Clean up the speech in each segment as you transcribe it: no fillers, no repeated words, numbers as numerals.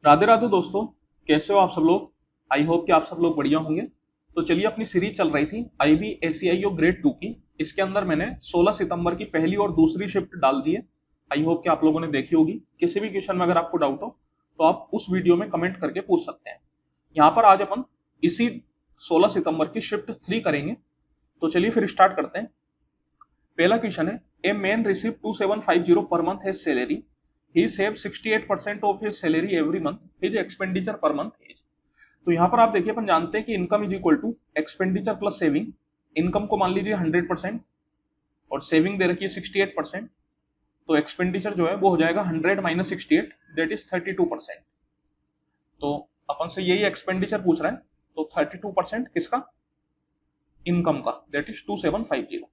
राधे राधे दोस्तों। कैसे हो आप सब लोग। आई होप कि आप सब लोग बढ़िया होंगे। तो चलिए, अपनी सीरीज चल रही थी IBACIO ग्रेड 2 की। इसके अंदर मैंने 16 सितंबर की पहली और दूसरी शिफ्ट डाल दी है। आई होप कि आप लोगों ने देखी होगी। किसी भी क्वेश्चन में अगर आपको डाउट हो तो आप उस वीडियो में कमेंट करके पूछ सकते हैं। यहाँ पर आज अपन इसी 16 सितंबर की शिफ्ट 3 करेंगे। तो चलिए फिर स्टार्ट करते हैं। पहला क्वेश्चन है, a man receive 2750 per month his salary, he save 68% of his salary every month, his expenditure per month is. तो यहां पर आप देखिए, अपन जानते हैं कि income is equal to expenditure plus saving. Income को मान लीजिए 100% और सेविंग दे रखी है 68%। तो एक्सपेंडिचर जो है वो हो जाएगा 100 माइनस 68, दैट इज 32%। तो अपन से यही एक्सपेंडिचर पूछ रहा है, तो 32% किसका, इनकम का, दैट इज 2750।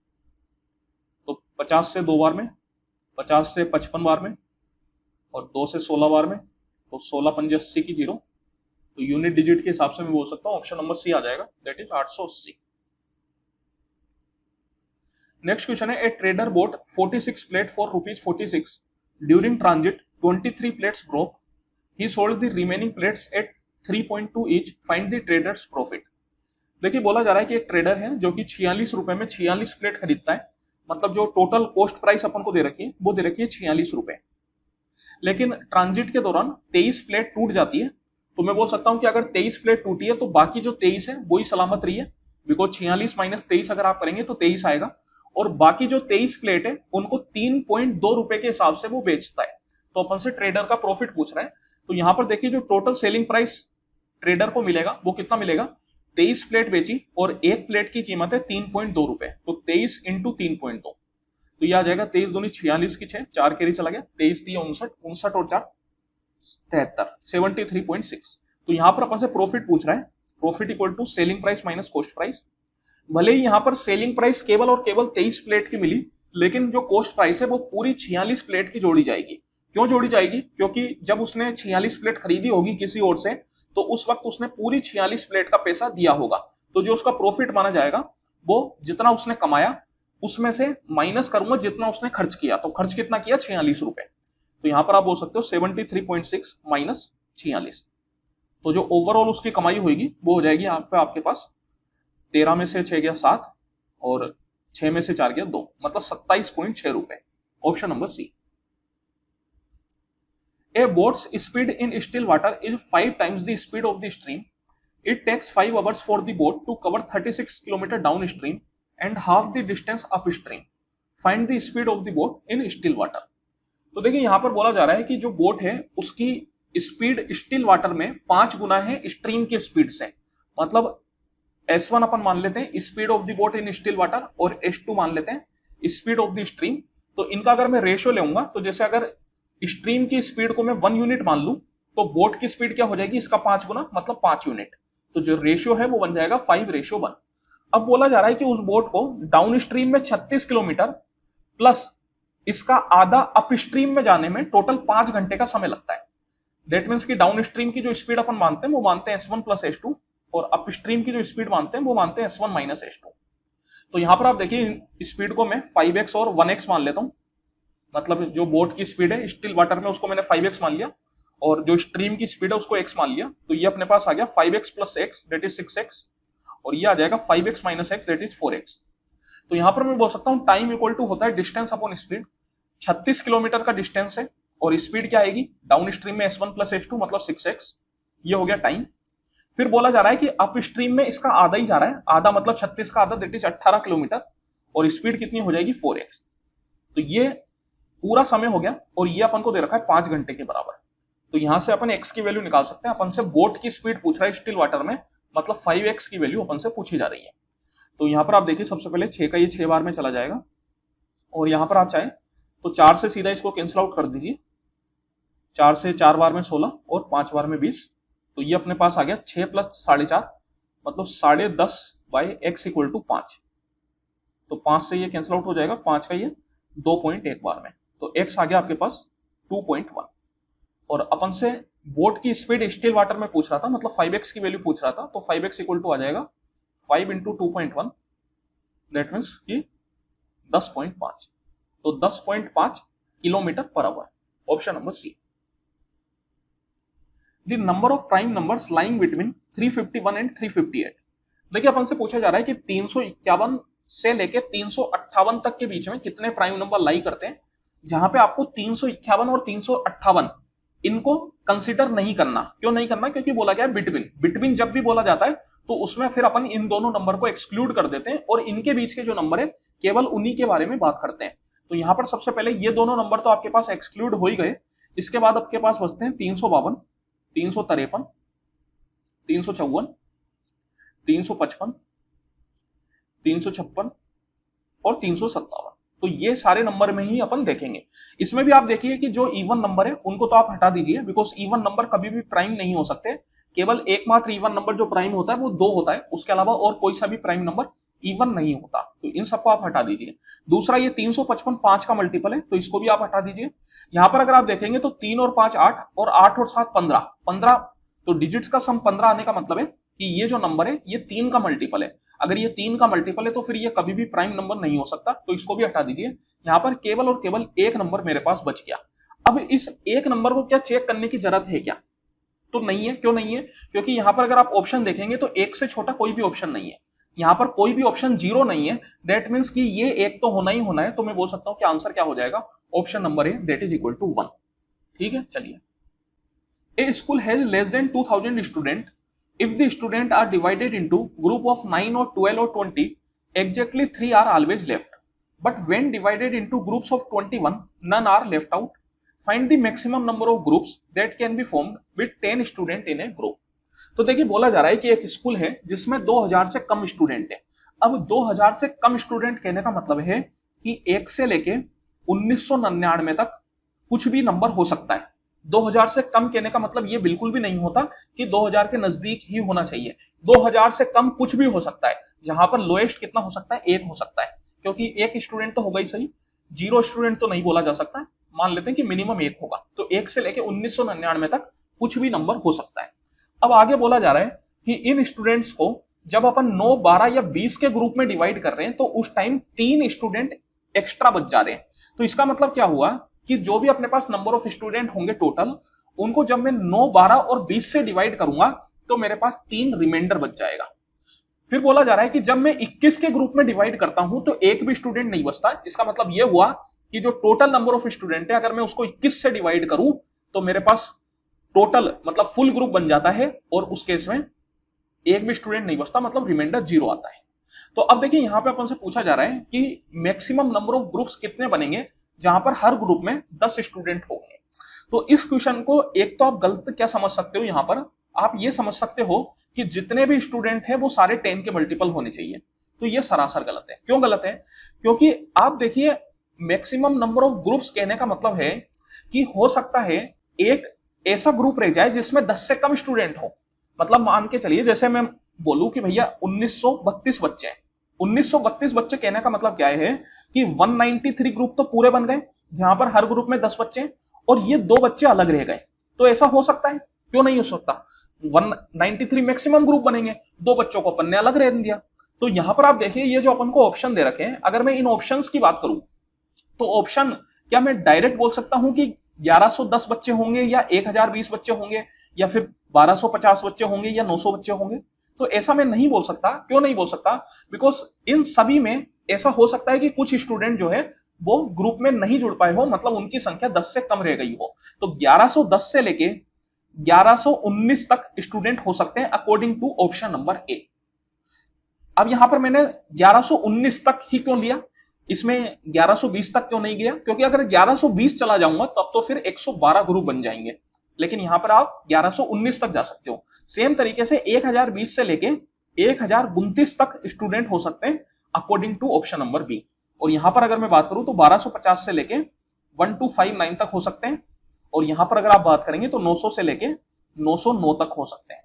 तो 50 से 2 बार में, 50 से 55 बार में और 2 से 16 बार में, तो 16 पंजे 80 की जीरो। तो यूनिट डिजिट के हिसाब से मैं बोल सकता हूं ऑप्शन नंबर सी आ जाएगा, दैट इज 880। नेक्स्ट क्वेश्चन है, a trader bought 46 plate for ₹46। During transit 23 plates broke, he sold the remaining plates at 3.2 each, find the trader's profit. देखिए, बोला जा रहा है कि एक ट्रेडर है जो कि 46 रुपए में 46 प्लेट खरीदता है। मतलब जो टोटल कॉस्ट प्राइस अपन को दे रखी है वो दे रखी है 46 रुपए। लेकिन ट्रांजिट के दौरान 23 प्लेट टूट जाती है। तो मैं बोल सकता हूं कि अगर 23 प्लेट टूटी है तो बाकी जो 23 है वही सलामत रही है। बिकॉज 46 माइनस 23 अगर आप करेंगे तो 23 आएगा। और बाकी जो 23 प्लेट है उनको 3.2 रुपए के हिसाब से वो बेचता है। तो अपन से ट्रेडर का प्रॉफिट पूछ रहा है। तो यहां पर देखिए, जो टोटल सेलिंग प्राइस ट्रेडर को मिलेगा वो कितना मिलेगा। 23 प्लेट बेची और एक प्लेट की कीमत है 3.2 रुपए। तो 23 इंटू 3.2, तो ये आ जाएगा 23 दूनी 46 की 6, 4 कैरी चला गया, 23 3 59, 59 और 4 73, 73.6। तो यहां पर अपन से प्रॉफिट पूछ रहा है। Profit equal to selling price minus cost price. भले ही यहां पर सेलिंग प्राइस केवल और केवल 23 प्लेट की मिली, लेकिन जो कॉस्ट प्राइस है वो पूरी 46 प्लेट की जोड़ी जाएगी। क्यों जोड़ी जाएगी, क्योंकि जब उसने 46 प्लेट खरीदी होगी किसी और से, तो उस वक्त उसने पूरी 46 प्लेट का पैसा दिया होगा। तो जो उसका प्रॉफिट माना जाएगा वो जितना उसने कमाया उसमें से माइनस करूंगा जितना उसने खर्च किया। तो खर्च कितना किया, 46 रुपए। तो यहां पर आप बोल सकते हो 73.6 माइनस 46। तो जो ओवरऑल उसकी कमाई होगी वो हो जाएगी यहाँ पे आपके पास 13 में से 6 गया 7 और 6 में से 4 गया 2, मतलब 27.6 रुपए। Option number C. A boat's speed in still water is 5 times the speed of the stream. It takes 5 hours for the boat to cover 36 kilometers downstream and half the distance upstream. Find the speed of the boat in still water. तो देखिए, यहां पर बोला जा रहा है कि जो बोट है उसकी स्पीड स्टिल वाटर में 5 गुना है स्ट्रीम की स्पीड से। मतलब S1 अपन मान लेते हैं speed of the boat in still water और S2 मान लेते हैं स्पीड ऑफ द स्ट्रीम। तो इनका अगर मैं रेशियो लेऊंगा तो जैसे अगर स्ट्रीम की स्पीड को मैं 1 यूनिट मान लूं तो बोट की स्पीड क्या हो जाएगी, इसका 5 गुना, मतलब 5 यूनिट। तो जो रेशियो है वो बन जाएगा 5:1। अब बोला जा रहा है कि उस बोट को डाउन स्ट्रीम में 36 किलोमीटर प्लस इसका आधा अपस्ट्रीम में जाने में टोटल 5 घंटे का समय लगता है। दैट मीन्स कि डाउन स्ट्रीम की जो स्पीड अपन मानते हैं वो मानते हैं S1 प्लस S2 और अपस्ट्रीम की जो स्पीड मानते हैं वो मानते हैं S1 माइनस S2। तो यहां पर आप देखिए, स्पीड को मैं 5x और 1x मान लेता हूं। मतलब जो बोट की स्पीड है स्टिल वाटर में उसको मैंने 5x मान लिया और जो स्ट्रीम की स्पीड है उसको x मान लिया। तो ये अपने पास आ गया 5x plus x that is 6x और ये आ जाएगा 5x minus x that is 4x। तो यहां पर मैं बोल सकता हूं टाइम इक्वल टू होता है डिस्टेंस अपॉन स्पीड। 36 किलोमीटर का डिस्टेंस है और स्पीड क्या आएगी, डाउन स्ट्रीम में S1 प्लस S2 मतलब 6x। ये हो गया टाइम। फिर बोला जा रहा है कि अप स्ट्रीम में इसका आधा ही जा रहा है, आधा मतलब 36 का आधा दैट इज 18 किलोमीटर और स्पीड कितनी हो जाएगी 4x। तो ये पूरा समय हो गया और ये अपन को दे रखा है 5 घंटे के बराबर। तो यहां से अपन x की वैल्यू निकाल सकते हैं। अपन से बोट की स्पीड पूछ रहा है स्टिल वाटर में, मतलब 5x की वैल्यू अपन से पूछी जा रही है। तो यहां पर आप देखिए, सबसे पहले 6 का ये 6 बार में चला जाएगा और यहां पर आप चाहें तो 4 से सीधा इसको कैंसिल आउट कर दीजिए। 4 से 4 बार में 16 और 5 बार में 20। तो ये अपने पास आ गया 6 प्लस 4.5 मतलब 10.5 बाई x इक्वल टू 5। तो 5 से ये कैंसिल आउट हो जाएगा, 5 का ये 2.1 बार में। तो x आ गया आपके पास 2.1। और अपन से बोट की स्पीड स्टिल वाटर में पूछ रहा था, मतलब 5x की वैल्यू पूछ रहा था। तो 5x इक्वल टू आ जाएगा 5 इंटू 2.1 दैट मीन्स कि 10.5। तो 10.5 kilometre per hour. Option number C. The number of prime numbers lying between 351 and 358। देखिए अपन से पूछा जा रहा है कि 351 से लेके 358 तक के बीच में कितने प्राइम नंबर लाई करते हैं, जहां पे आपको 351 और 358 इनको कंसीडर नहीं करना। क्यों नहीं करना? क्योंकि बोला गया है बिटवीन। बिटवीन जब भी बोला जाता है तो उसमें फिर अपन इन दोनों नंबर को एक्सक्लूड कर देते हैं और इनके बीच के जो नंबर है केवल उन्हीं के बारे में बात करते हैं। तो यहां पर सबसे पहले ये दोनों नंबर तो आपके पास एक्सक्लूड हो ही गए। इसके बाद आपके पास बचते हैं 352, 353, 354, 355, 356 और 357। तो ये सारे नंबर में ही अपन देखेंगे। इसमें भी आप देखिए कि जो इवन नंबर है उनको तो आप हटा दीजिए, बिकॉज इवन नंबर कभी भी प्राइम नहीं हो सकते। केवल एकमात्र इवन नंबर जो प्राइम होता है वो 2 होता है, उसके अलावा और कोई सा भी प्राइम नंबर इवन नहीं होता। तो इन सबको आप हटा दीजिए। दूसरा, ये 355 5 का मल्टीपल है, तो इसको भी आप हटा दीजिए। यहां पर अगर आप देखेंगे तो 3 और 5 8 और 8 और 7 15 15, तो डिजिट्स का सम 15 आने का मतलब है कि ये जो नंबर है ये 3 का मल्टीपल है। अगर ये 3 का मल्टीपल है तो फिर ये कभी भी प्राइम नंबर नहीं हो सकता, तो इसको भी हटा दीजिए। यहां पर केवल और केवल एक नंबर मेरे पास बच गया। अब इस एक नंबर को क्या चेक करने की जरूरत है क्या? तो नहीं है। क्यों नहीं है? क्योंकि यहां पर अगर आप ऑप्शन देखेंगे तो एक से छोटा कोई भी ऑप्शन नहीं है। यहां पर कोई भी ऑप्शन 0 नहीं है। दैट मींस कि ये एक तो होना ही होना है। तो मैं बोल सकता हूं कि आंसर क्या हो जाएगा? Option number A, that is equal to 1। ठीक है, चलिए। A school has less than 2000 student. If the students are divided into group of 9 or 12 or 20, exactly 3 are always left. But when divided into groups of 21, none are left out. Find the maximum number of groups that can be formed with 10 students in a group. तो देखिए बोला जा रहा है कि एक school है जिसमें 2000 से कम स्टूडेंट है। अब 2000 से कम स्टूडेंट कहने का मतलब है कि 1 से लेके 1999 तक कुछ भी नंबर हो सकता है। 2000 से कम कहने का मतलब ये बिल्कुल भी नहीं होता कि 2000 के नजदीक ही होना चाहिए। 2000 से कम कुछ भी हो सकता है, जहां पर लोएस्ट कितना हो सकता है? 1 हो सकता है, क्योंकि एक स्टूडेंट तो होगा ही सही, 0 स्टूडेंट तो नहीं बोला जा सकता। मान लेते हैं कि मिनिमम 1 होगा, तो 1 से लेके 1999 तक कुछ भी नंबर हो सकता है। अब आगे बोला जा रहा है कि इन स्टूडेंट्स को जब अपन 9, 12 या 20 के ग्रुप में डिवाइड कर रहे हैं तो उस टाइम 3 स्टूडेंट एक्स्ट्रा बच जा रहे हैं। तो इसका मतलब क्या हुआ कि जो भी अपने पास नंबर ऑफ स्टूडेंट होंगे टोटल, उनको जब मैं 9, 12 और 20 से डिवाइड करूंगा तो मेरे पास 3 रिमाइंडर बच जाएगा। फिर बोला जा रहा है कि जब मैं 21 के ग्रुप में डिवाइड करता हूं तो एक भी स्टूडेंट नहीं बचता। इसका मतलब यह हुआ कि जो टोटल नंबर ऑफ स्टूडेंट है, अगर मैं उसको 21 से डिवाइड करूं तो मेरे पास टोटल मतलब फुल ग्रुप बन जाता है, और उस केस में एक भी स्टूडेंट नहीं बचता, मतलब रिमाइंडर 0 आता है। तो अब देखिए यहां पे अपन से पूछा जा रहा है कि मैक्सिमम नंबर ऑफ ग्रुप्स कितने बनेंगे जहां पर हर ग्रुप में 10 स्टूडेंट होंगे। तो इस क्वेश्चन को एक तो आप गलत क्या समझ सकते हो, यहां पर आप ये समझ सकते हो कि जितने भी स्टूडेंट है वो सारे 10 के मल्टीपल होने चाहिए। तो ये सरासर गलत है। क्यों गलत है? क्योंकि आप देखिए मैक्सिमम नंबर ऑफ ग्रुप्स कहने का मतलब है कि हो सकता है एक ऐसा ग्रुप रह जाए जिसमें 10 से कम स्टूडेंट हो। मतलब मान के चलिए जैसे मैं बोलूं कि भैया 1932 बच्चे हैं। 1932 बच्चे कहने का मतलब क्या है कि 193 ग्रुप तो पूरे बन गए जहां पर हर ग्रुप में 10 बच्चे हैं, और ये 2 बच्चे अलग रह गए। तो ऐसा हो सकता है? क्यों नहीं हो सकता? 193 मैक्सिमम ग्रुप बनेंगे, 2 बच्चों को अपन ने अलग रह दिया। तो यहां पर आप देखिए ये जो अपन को ऑप्शन दे रखे हैं, अगर मैं इन ऑप्शंस की बात करूं तो ऑप्शन क्या मैं डायरेक्ट बोल सकता हूं कि 1110 बच्चे होंगे या 1020 बच्चे होंगे या फिर 1250 बच्चे होंगे या 900 बच्चे होंगे? तो ऐसा मैं नहीं बोल सकता। क्यों नहीं बोल सकता? बिकॉज इन सभी में ऐसा हो सकता है कि कुछ स्टूडेंट जो है वो ग्रुप में नहीं जुड़ पाए हो, मतलब उनकी संख्या 10 से कम रह गई हो। तो 1110 से लेके 1119 तक स्टूडेंट हो सकते हैं according to option number A. अब यहां पर मैंने 1119 तक ही क्यों लिया, इसमें 1120 तक क्यों नहीं गया? क्योंकि अगर 1120 चला जाऊंगा तब तो फिर 112 ग्रुप बन जाएंगे, लेकिन यहां पर आप 1119 तक जा सकते हो। सेम तरीके से 1020 से लेके 1029 तक स्टूडेंट हो सकते हैं according to option number B. और यहां पर अगर मैं बात करूं तो 1250 से लेके 1259 तक हो सकते हैं, और यहां पर अगर आप बात करेंगे तो 900 से लेके 909 तक हो सकते हैं।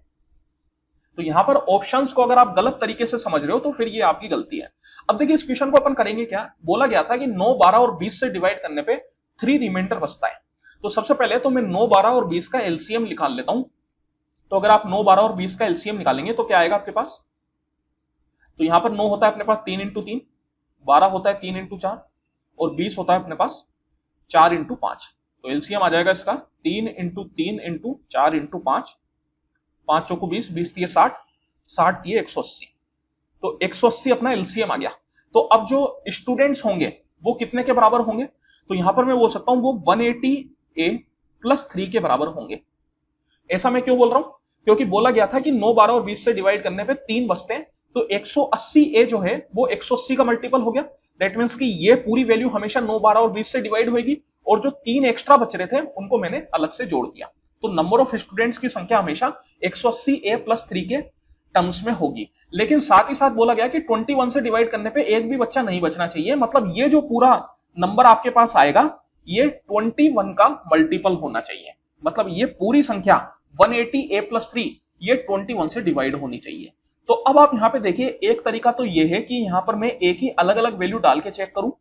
तो यहां पर ऑप्शंस को अगर आप गलत तरीके से समझ रहे हो तो फिर ये आपकी गलती है। अब देखिए इस क्वेश्चन को अपन करेंगे क्या। बोला गया था कि 9, 12 और 20 से डिवाइड करने पे 3 रिमाइंडर बचता है। तो सबसे पहले तो मैं 9, 12 और 20 का एलसीएम निकाल लेता हूं। तो अगर आप 9, 12 और 20 का एलसीएम निकालेंगे तो क्या आएगा आपके पास? तो यहां पर 9 होता है अपने पास 3 इंटू 3, 12 होता है 3 इंटू 4, और 20 होता है अपने पास 4 इंटू 5। तो एलसीएम आ जाएगा इसका 3 × 3 × 4 × 5, 5 चौको 20, 20 दिए 60, 60 दिए 180। तो 180 अपना एलसीएम आ गया। तो अब जो स्टूडेंट्स होंगे वो कितने के बराबर होंगे? तो यहां पर मैं बोल सकता हूं वो 180A + 3 के बराबर होंगे। ऐसा मैं क्यों बोल रहा हूं? क्योंकि बोला गया था कि 9, 12 और 20 से डिवाइड करने पे 3 बचते हैं, तो 180A जो है वो 180 का मल्टीपल हो गया। दैट मीन्स कि ये पूरी वैल्यू हमेशा 9, 12 और 20 से डिवाइड होगी, और जो 3 एक्स्ट्रा बच रहे थे उनको मैंने अलग से जोड़ दिया। तो नंबर ऑफ स्टूडेंट्स की संख्या हमेशा 180A + 3 के टर्म्स में होगी। लेकिन साथ ही साथ बोला गया कि 21 से डिवाइड करने पे एक भी बच्चा नहीं बचना चाहिए। मतलब ये जो पूरा नंबर आपके पास आएगा ये 21 का मल्टीपल होना चाहिए। मतलब ये पूरी संख्या 180A + 3 ये 21 से डिवाइड होनी चाहिए। तो अब आप यहां पे देखिए, एक तरीका तो ये है कि यहां पर मैं एक ही अलग अलग वैल्यू डाल के चेक करूं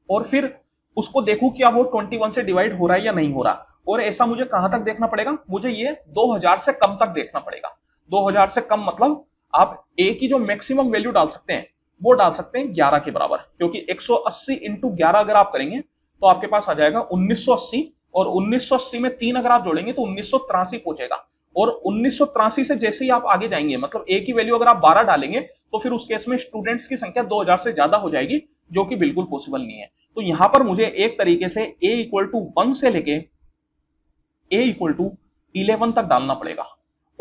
और फिर उसको देखूं क्या वो 21 से डिवाइड हो रहा है या नहीं हो रहा। और ऐसा मुझे कहां तक देखना पड़ेगा? मुझे ये 2000 से कम तक देखना पड़ेगा। 2000 से कम मतलब आप ए की जो मैक्सिमम वैल्यू डाल सकते हैं वो डाल सकते हैं 11 के बराबर, क्योंकि 180 × 11 अगर आप करेंगे तो आपके पास आ जाएगा 1980, और 1980 में 3 अगर आप जोड़ेंगे तो 1983 पहुंचेगा। और 1983 से जैसे ही आप आगे जाएंगे, मतलब ए की वैल्यू अगर आप 12 डालेंगे तो फिर उस केस में स्टूडेंट्स की संख्या 2000 से ज्यादा हो जाएगी, जो कि बिल्कुल पॉसिबल नहीं है। तो यहां पर मुझे एक तरीके से a = 1 से लेके a = 11 तक डालना पड़ेगा,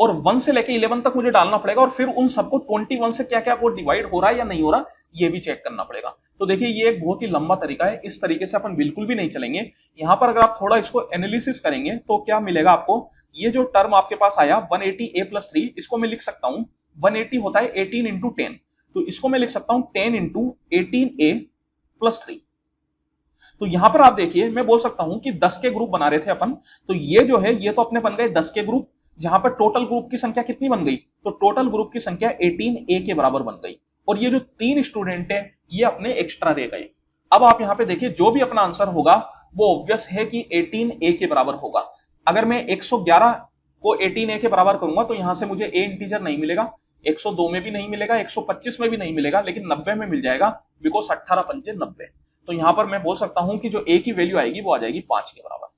और 1 से लेके 11 तक मुझे डालना पड़ेगा, और फिर उन सबको 21 से क्या क्या वो डिवाइड हो रहा है या नहीं हो रहा ये भी चेक करना पड़ेगा। तो देखिए ये एक बहुत ही लंबा तरीका है, इस तरीके से अपन बिल्कुल भी नहीं चलेंगे। यहां पर अगर आप थोड़ा इसको एनालिसिस करेंगे तो क्या मिलेगा आपको? ये जो टर्म आपके पास आया 180A + 3, इसको मैं लिख सकता हूं 180 होता है 18 × 10, तो इसको मैं लिख सकता हूं 10 × 18A + 3। तो यहां पर आप देखिए मैं बोल सकता हूं कि 10 के ग्रुप बना रहे थे अपन, तो ये जो है ये तो अपने बन गए 10 के ग्रुप, जहां पर टोटल ग्रुप की संख्या कितनी बन गई? तो टोटल ग्रुप की संख्या 18A के बराबर बन गई, और ये जो 3 स्टूडेंट है ये अपने एक्स्ट्रा रह गए। अब आप यहां पे देखिए जो भी अपना आंसर होगा वो ऑब्वियस है कि 18A के बराबर होगा। अगर मैं 111 को 18A के बराबर करूंगा तो यहां से मुझे A इंटीजर नहीं मिलेगा, 102 में भी नहीं मिलेगा, 125 में भी नहीं मिलेगा, लेकिन 90 में मिल जाएगा, बिकॉज 18 पंजे 90। तो यहां पर मैं बोल सकता हूं कि जो A की वैल्यू आएगी वो आ जाएगी 5 के बराबर।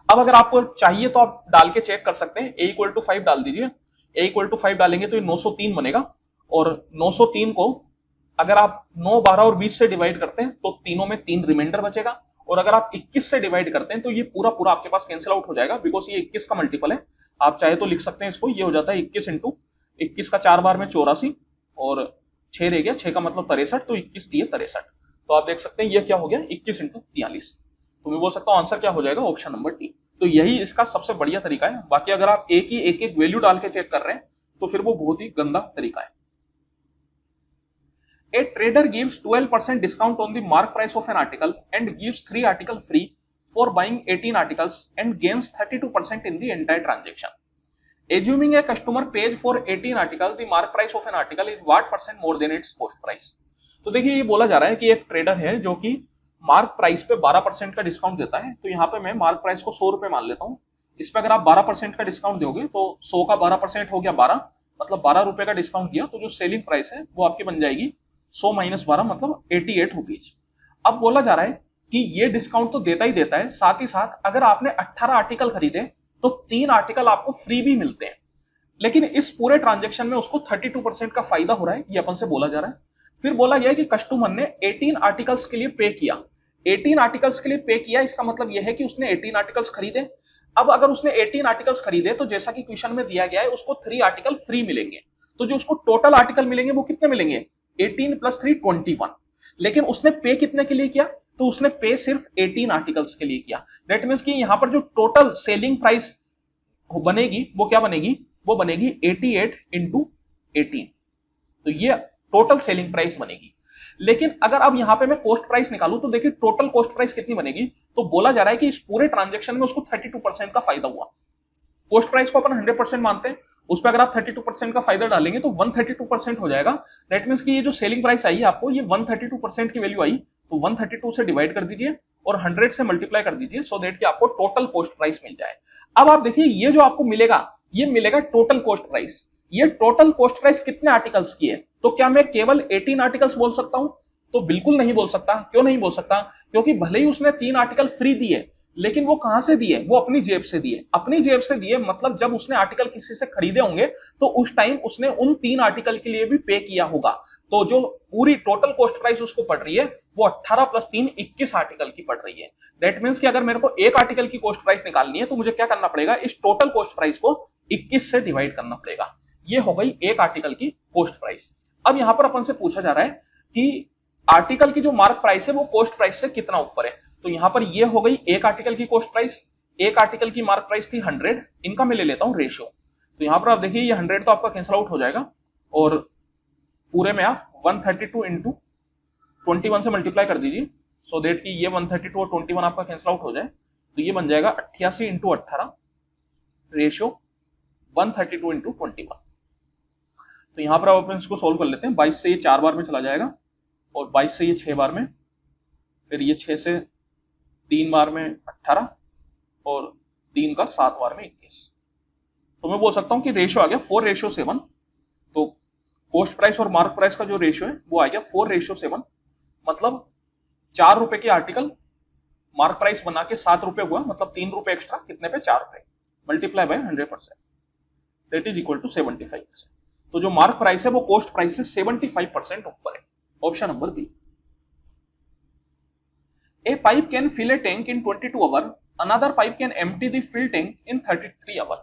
अब अगर आपको चाहिए तो आप डाल के चेक कर सकते हैं, A = 5 डाल दीजिए। A = 5 डालेंगे तो ये 903 बनेगा, और 903 को अगर आप 9, 12 और 20 से डिवाइड करते हैं तो तीनों में 3 रिमाइंडर बचेगा, और अगर आप 21 से डिवाइड करते हैं तो ये पूरा पूरा आपके पास कैंसिल आउट हो जाएगा, बिकॉज ये 21 का मल्टीपल है। आप चाहे तो लिख सकते हैं इसको, ये हो जाता है 21 × 21 का 4 बार में 84, और 6 रह गया, 6 का मतलब 63, तो 21 दिए 63। तो आप देख सकते हैं ये क्या हो गया 21 × 43। तो मैं बोल सकता हूं आंसर क्या हो जाएगा? Option number D. तो यही इसका सबसे बढ़िया तरीका है। बाकी अगर आप एक ही एक एक वैल्यू डाल के चेक कर रहे हैं तो फिर वो बहुत ही गंदा तरीका है। A trader gives 12% discount on the mark price of an article and gives 3 articles free for buying 18 articles and gains 32% in the entire transaction. Assuming a customer pays for 18 articles, the mark price of an article is what percent more than its cost price? तो देखिए ये बोला जा रहा है कि एक trader है जो कि मार्क प्राइस पे 12% का डिस्काउंट देता है। तो यहाँ पे मैं मार्क प्राइस को 100 रुपए मान लेता हूँ। इस पे अगर आप 12% का डिस्काउंट दोगे तो 100 का 12% हो गया 12, मतलब 12 रुपए का डिस्काउंट दिया, तो जो सेलिंग प्राइस है वो आपकी बन जाएगी 100 - 12 मतलब 88 रुपीज। अब बोला जा रहा है कि ये डिस्काउंट तो देता ही देता है, साथ ही साथ अगर आपने 18 आर्टिकल खरीदे तो 3 आर्टिकल आपको फ्री भी मिलते हैं। लेकिन इस पूरे ट्रांजेक्शन में उसको 32% का फायदा हो रहा है, ये अपन से बोला जा रहा है। फिर बोला गया कि कस्टमर ने 18 आर्टिकल्स के लिए पे किया। 18 आर्टिकल्स के लिए पे किया, इसका मतलब यह है कि उसने 18 आर्टिकल्स खरीदे। अब अगर उसने 18 आर्टिकल्स खरीदे तो जैसा कि क्वेश्चन में दिया गया है उसको 3 आर्टिकल फ्री मिलेंगे। तो जो उसको टोटल आर्टिकल मिलेंगे वो कितने मिलेंगे? 18 + 3 21। लेकिन उसने पे कितने के लिए किया? तो उसने पे सिर्फ 18 आर्टिकल्स के लिए किया। दैट मींस कि यहां पर जो टोटल सेलिंग प्राइस बनेगी वो क्या बनेगी? वो बनेगी 88 × 18। तो ये टोटल सेलिंग प्राइस बनेगी। लेकिन अगर अब यहां पे मैं कॉस्ट प्राइस निकालूं तो देखिए टोटल कॉस्ट प्राइस कितनी बनेगी। तो बोला जा रहा है कि इस पूरे ट्रांजेक्शन में उसको 32% का फायदा हुआ। कॉस्ट प्राइस को अपन 100% मानते हैं, उस पर अगर आप 32% का फायदा डालेंगे तो 132% हो जाएगा। दैट मींस कि ये जो सेलिंग प्राइस आई आपको, ये 132% की वैल्यू आई, तो 132 से डिवाइड कर दीजिए और 100 से मल्टीप्लाई कर दीजिए, सो दैट कि आपको टोटल कॉस्ट प्राइस मिल जाए। अब आप देखिए ये जो आपको मिलेगा ये मिलेगा टोटल कॉस्ट प्राइस। ये टोटल कॉस्ट प्राइस कितने आर्टिकल्स की है? तो क्या मैं केवल 18 आर्टिकल्स बोल सकता हूं? तो बिल्कुल नहीं बोल सकता। क्यों नहीं बोल सकता? क्योंकि भले ही उसने 3 आर्टिकल फ्री दिए, लेकिन वो कहां से दिए, वो अपनी जेब से दिए। अपनी जेब से दिए मतलब जब उसने आर्टिकल किसी से खरीदे होंगे तो उस टाइम उसने उन 3 आर्टिकल के लिए भी पे किया होगा। तो जो पूरी टोटल कॉस्ट प्राइस उसको पड़ रही है वो 18 + 3 21 आर्टिकल की पड़ रही है। दैट मीन्स कि अगर मेरे को एक आर्टिकल की कॉस्ट प्राइस निकालनी है तो मुझे क्या करना पड़ेगा, इस टोटल कॉस्ट प्राइस को 21 से डिवाइड करना पड़ेगा। ये हो गई एक आर्टिकल की कॉस्ट प्राइस। अब यहां पर अपन से पूछा जा रहा है कि आर्टिकल की जो मार्क प्राइस है वो कॉस्ट प्राइस से कितना ऊपर है। तो यहां पर ये हो गई एक आर्टिकल की कॉस्ट प्राइस, एक आर्टिकल की मार्क प्राइस थी 100, इनका मैं ले लेता हूं रेशियो। तो यहां पर आप देखिए ये 100 तो आपका कैंसिल आउट हो जाएगा और पूरे में आप 132 इंटू 21 से मल्टीप्लाई कर दीजिए, सो देट कि ये 132 और 21 आपका कैंसिल आउट हो जाए। तो ये बन जाएगा 88 इंटू 18 रेशियो 132 इंटू 21। तो यहां पर आप इसको सोल्व कर लेते हैं। 22 से ये 4 बार में चला जाएगा और 22 से ये 6 बार में, फिर ये 6 से 3 बार में 18 और 3 का 7 बार में 21। तो मैं बोल सकता हूं कि रेशियो आ गया 4:7। तो कॉस्ट प्राइस और मार्क प्राइस का जो रेशियो है वो आ गया 4:7। मतलब 4 रुपए के आर्टिकल मार्क प्राइस बना के 7 रुपए हुआ, मतलब 3 रुपए एक्स्ट्रा, कितने पे, 4 रुपए, multiply by 100%, that is equal to 75%। तो जो मार्क प्राइस है वो कॉस्ट प्राइस से 75% ऊपर है। Option number B. A pipe can fill a tank in 22 hours. Another pipe can empty the fill tank in 33 hours.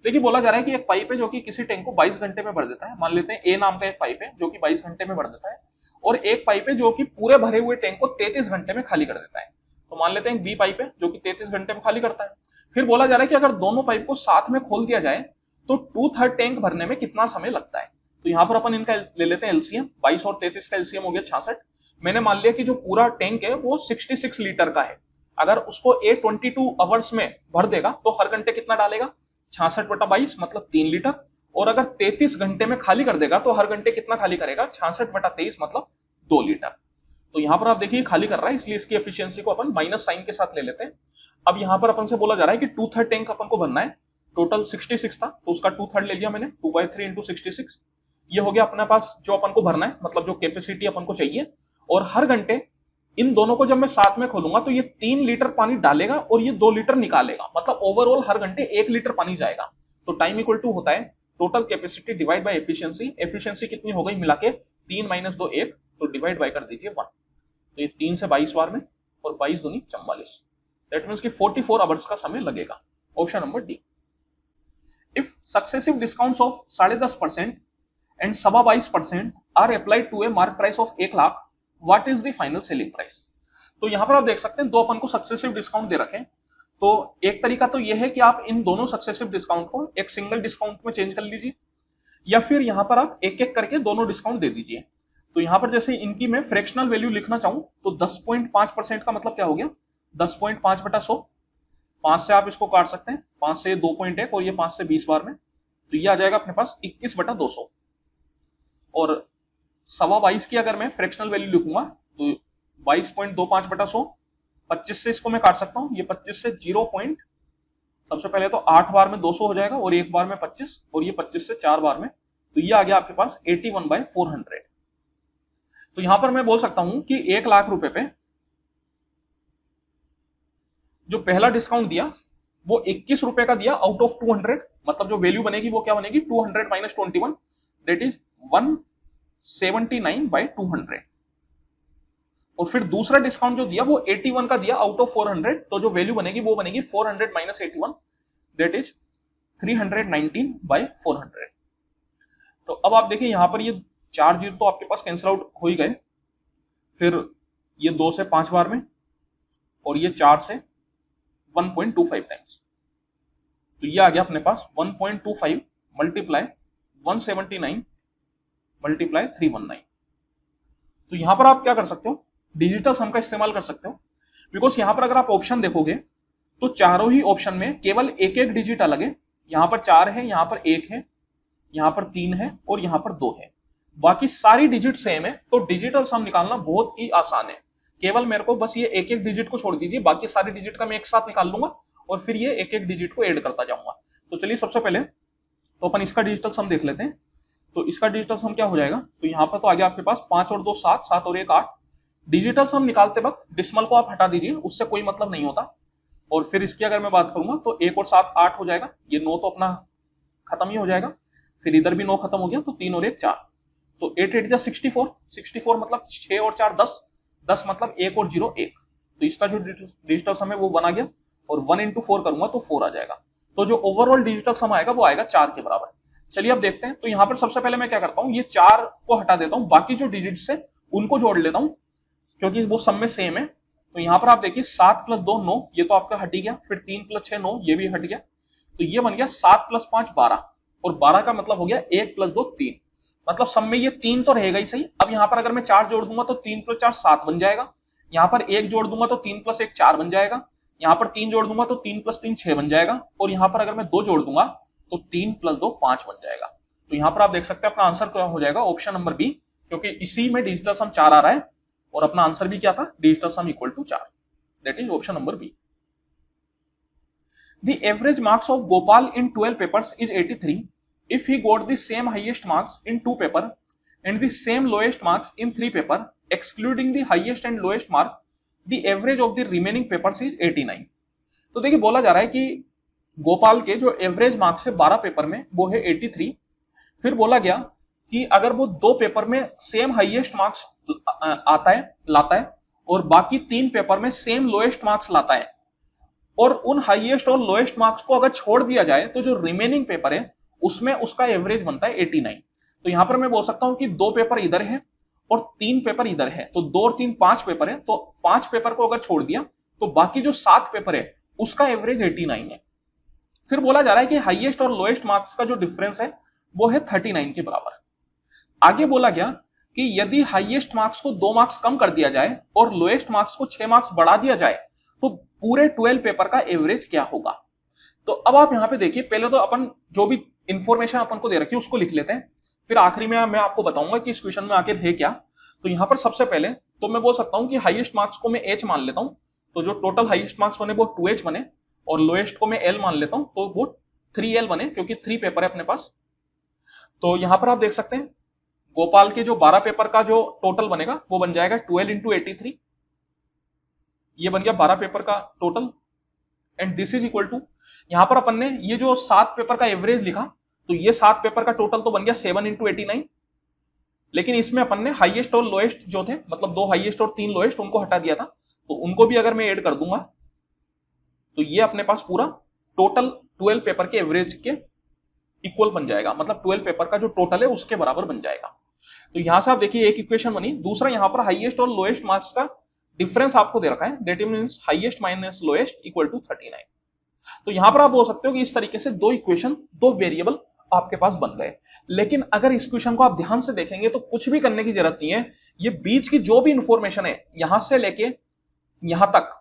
देखिए बोला जा रहा है कि एक पाइप है जो कि किसी टैंक को 22 घंटे में भर देता है। मान लेते हैं ए नाम का एक पाइप है जो कि 22 घंटे में भर देता है, और एक पाइप है जो कि पूरे भरे हुए टैंक को 33 घंटे में खाली कर देता है। तो मान लेते हैं बी पाइप है जो कि 33 घंटे में खाली करता है। फिर बोला जा रहा है कि अगर दोनों पाइप को साथ में खोल दिया जाए तो 2/3 टैंक भरने में कितना समय लगता है। तो यहां पर अपन इनका ले लेते हैं एलसीएम। 22 और 33 का एलसीएम हो गया 66। मैंने मान लिया कि जो पूरा टैंक है वो 66 लीटर का है। अगर उसको ए 22 आवर्स में भर देगा तो हर घंटे कितना डालेगा, 66/22 मतलब 3 लीटर। और अगर 33 घंटे में खाली कर देगा तो हर घंटे कितना खाली करेगा, 66/23 मतलब 2 लीटर। तो यहां पर आप देखिए खाली कर रहा है, इसलिए इसकी एफिशिएंसी को अपन माइनस साइन के साथ ले लेते हैं। अब यहां पर अपन से बोला जा रहा है कि 2/3 टैंक अपन को भरना है। टोटल 66 था तो उसका 2/3 ले लिया मैंने, 2/3 इंटू 66। ये हो गया अपने पास जो अपन को भरना है, मतलब जो कैपेसिटी अपन को चाहिए। और हर घंटे इन दोनों को जब मैं साथ में खोलूंगा तो ये 3 लीटर पानी डालेगा और ये 2 लीटर निकालेगा, मतलब ओवरऑल हर घंटे 1 लीटर पानी जाएगा। तो टाइम इक्वल टू होता है total capacity divide by efficiency. Efficiency कितनी हो गई मिला के, 3 - 2 1, तो डिवाइड बाय कर दीजिए 1। तो ये 3 से 22 बार में और 22 दूनी 44, दैट मींस कि 44 आवर्स का समय लगेगा। Option number D. If successive discounts of 10.5% and 22% are applied to a mark price of 1 lakh, what is the final selling price. तो यहां पर आप देख सकते हैं दो अपन को सक्सेसिव डिस्काउंट दे रखे हैं। तो एक तरीका तो यह है कि आप इन दोनों सक्सेसिव डिस्काउंट को एक सिंगल डिस्काउंट में चेंज कर लीजिए, या फिर यहां पर आप एक एक करके दोनों डिस्काउंट दे दीजिए। तो यहां पर जैसे इनकी मैं फ्रैक्शनल वैल्यू लिखना चाहूं तो 10.5% का मतलब क्या हो गया, 10.5/100। 5 से आप इसको काट सकते हैं, 5 से 2.1 और ये 5 से 20 बार में, तो ये आ जाएगा अपने पास 21/200। और 22.25 की अगर मैं फ्रैक्शनल वैल्यू लिखूंगा तो 22.25/100, 25 से इसको मैं काट सकता हूं, ये 25 से 0 पॉइंट, सबसे पहले तो 8 बार में 200 हो जाएगा और एक बार में 25, और ये 25 से 4 बार में, तो ये आ गया आपके पास 81/400। तो यहां पर मैं बोल सकता हूं कि 1 लाख रुपए पे जो पहला डिस्काउंट दिया वो 21 रुपए का दिया आउट ऑफ 200, मतलब जो वैल्यू बनेगी वो क्या बनेगी, 200 - 21, दैट इज 179/200। और फिर दूसरा डिस्काउंट जो दिया वो 81 का दिया आउट ऑफ 400, तो जो वैल्यू बनेगी वो बनेगी 400 - 81, दैट इज 319/400। तो अब आप देखिए यहां पर ये 4 जीरो तो आपके पास कैंसिल आउट हो ही गए, फिर ये 2 से 5 बार में, और ये 4 से 1.25 टाइम्स, तो ये आ गया अपने पास 1.25 मल्टीप्लाई 179 मल्टीप्लाई 319। तो यहां पर आप क्या कर सकते हो, डिजिटल सम का इस्तेमाल कर सकते हो, बिकॉज यहां पर अगर आप ऑप्शन देखोगे तो चारों ही ऑप्शन में केवल एक एक डिजिट अलग है। यहां पर 4 है, यहां पर 1 है, यहां पर 3 है और यहां पर 2 है, बाकी सारी डिजिट सेम है। तो डिजिटल सम निकालना बहुत ही आसान है। केवल मेरे को बस ये एक एक डिजिट को छोड़ दीजिए, बाकी सारी डिजिट का मैं एक साथ निकाल लूंगा और फिर ये एक एक डिजिट को ऐड करता जाऊंगा। तो चलिए सबसे पहले तो अपन इसका डिजिटल सम देख लेते हैं। तो इसका डिजिटल सम क्या हो जाएगा, तो यहां पर तो आ गया आपके पास 5 और 2 7, 7 और 1 8। डिजिटल सम निकालते वक्त डिसिमल को आप हटा दीजिए, उससे कोई मतलब नहीं होता। और फिर इसकी अगर मैं बात करूंगा तो 1 और 7 8 हो जाएगा, ये 9 तो अपना खत्म ही हो जाएगा, फिर इधर भी 9 खत्म हो गया, तो 3 और 1 4, तो 8 8 जा 64, 64 मतलब 6 और 4 10, 10 मतलब 1 और 0 1, तो इसका जो डिजिटल सम है वो बना गया, और 1 इंटू 4 करूंगा तो 4 आ जाएगा, तो जो ओवरऑल डिजिटल सम आएगा वो आएगा 4 के बराबर। चलिए अब देखते हैं, तो यहां पर सबसे पहले मैं क्या करता हूं, ये 4 को हटा देता हूं, बाकी जो डिजिट्स है उनको जोड़ लेता हूं क्योंकि वो सब में सेम है। तो यहां पर आप देखिए 7 प्लस 2 9, ये तो आपका हट ही गया, फिर 3 प्लस 6 9, ये भी हट गया, तो ये बन गया 7 प्लस 5 12, और 12 का मतलब हो गया 1 प्लस 2 3, मतलब सब में ये 3 तो रहेगा ही सही। अब यहां पर अगर मैं 4 जोड़ दूंगा तो 3 प्लस 4 7 बन जाएगा, यहां पर 1 जोड़ दूंगा तो 3 प्लस 1 4 बन जाएगा, यहां पर 3 जोड़ दूंगा तो 3 प्लस 3 6 बन जाएगा, और यहां पर अगर मैं 2 जोड़ दूंगा तो 3 प्लस 2 5 बन जाएगा। तो यहां पर आप देख सकते हैं अपना आंसर क्या हो जाएगा, ऑप्शन नंबर बी, क्योंकि इसी में डिजिटल सम 4 आ रहा है और अपना आंसर भी क्या था, digital sum equal to 4, that is option number B. The average marks of Gopal in 12 papers is 83 if he got the same highest marks in 2 paper and the same lowest marks in 3 paper, excluding the highest and lowest mark, the average of the remaining papers is 89। तो देखिए बोला जा रहा है कि गोपाल के जो average marks है 12 पेपर में वो है 83, फिर बोला गया कि अगर वो 2 पेपर में सेम हाईएस्ट मार्क्स लाता है और बाकी 3 पेपर में सेम लोएस्ट मार्क्स लाता है, और उन हाईएस्ट और लोएस्ट मार्क्स को अगर छोड़ दिया जाए तो जो रिमेनिंग पेपर है उसमें उसका एवरेज बनता है 89। तो यहां पर मैं बोल सकता हूं कि 2 पेपर इधर है और 3 पेपर इधर है, तो 2 और 3 5 पेपर है, तो 5 पेपर को अगर छोड़ दिया तो बाकी जो 7 पेपर है उसका एवरेज 89 है। फिर बोला जा रहा है कि हाईएस्ट और लोएस्ट मार्क्स का जो डिफरेंस है वो है 39 के बराबर। आगे बोला गया कि यदि हाईएस्ट मार्क्स को 2 मार्क्स कम कर दिया जाए और लोएस्ट मार्क्स को 6 मार्क्स बढ़ा दिया जाए तो पूरे 12 पेपर का एवरेज क्या होगा। तो अब आप यहां पे देखिए, पहले तो अपन जो भी इंफॉर्मेशन अपन को दे रखी है उसको लिख लेते हैं, फिर आखिरी में मैं आपको बताऊंगा कि इस क्वेश्चन में आखिर है क्या। तो यहां पर सबसे पहले तो मैं बोल सकता हूं कि हाईएस्ट मार्क्स को मैं एच मान लेता हूं, तो जो टोटल हाईएस्ट मार्क्स बने वो 2h बने, और लोएस्ट को मैं एल मान लेता हूं तो वो 3l बने, क्योंकि 3 पेपर है अपने पास। तो यहां पर आप देख सकते हैं गोपाल के जो 12 पेपर का जो टोटल बनेगा वो बन जाएगा 12 इंटू 83, ये बन गया 12 पेपर का total, and this is equal to, यहां पर अपन ने ये जो 7 पेपर का एवरेज लिखा तो ये 7 पेपर का टोटल तो बन गया 7 इंटू 89, लेकिन इसमें अपन ने हाईएस्ट और लोएस्ट जो थे, मतलब 2 हाईएस्ट और 3 लोएस्ट, उनको हटा दिया था, तो उनको भी अगर मैं ऐड कर दूंगा तो ये अपने पास पूरा टोटल 12 पेपर के एवरेज के इक्वल बन जाएगा, मतलब 12 पेपर का जो टोटल है उसके बराबर बन जाएगा। तो यहां से आप देखिए एक इक्वेशन बनी, दूसरा यहां पर हाईएस्ट और लोएस्ट मार्क्स का डिफरेंस आपको दे रखा है, that means highest minus lowest equal to 39। तो यहां पर आप बोल सकते हो कि इस तरीके से 2 इक्वेशन, 2 वेरिएबल आपके पास बन गए। लेकिन अगर इस क्वेश्चन को आप ध्यान से देखेंगे तो कुछ भी करने की जरूरत नहीं है, ये बीच की जो भी इंफॉर्मेशन है यहां से लेके यहां तक,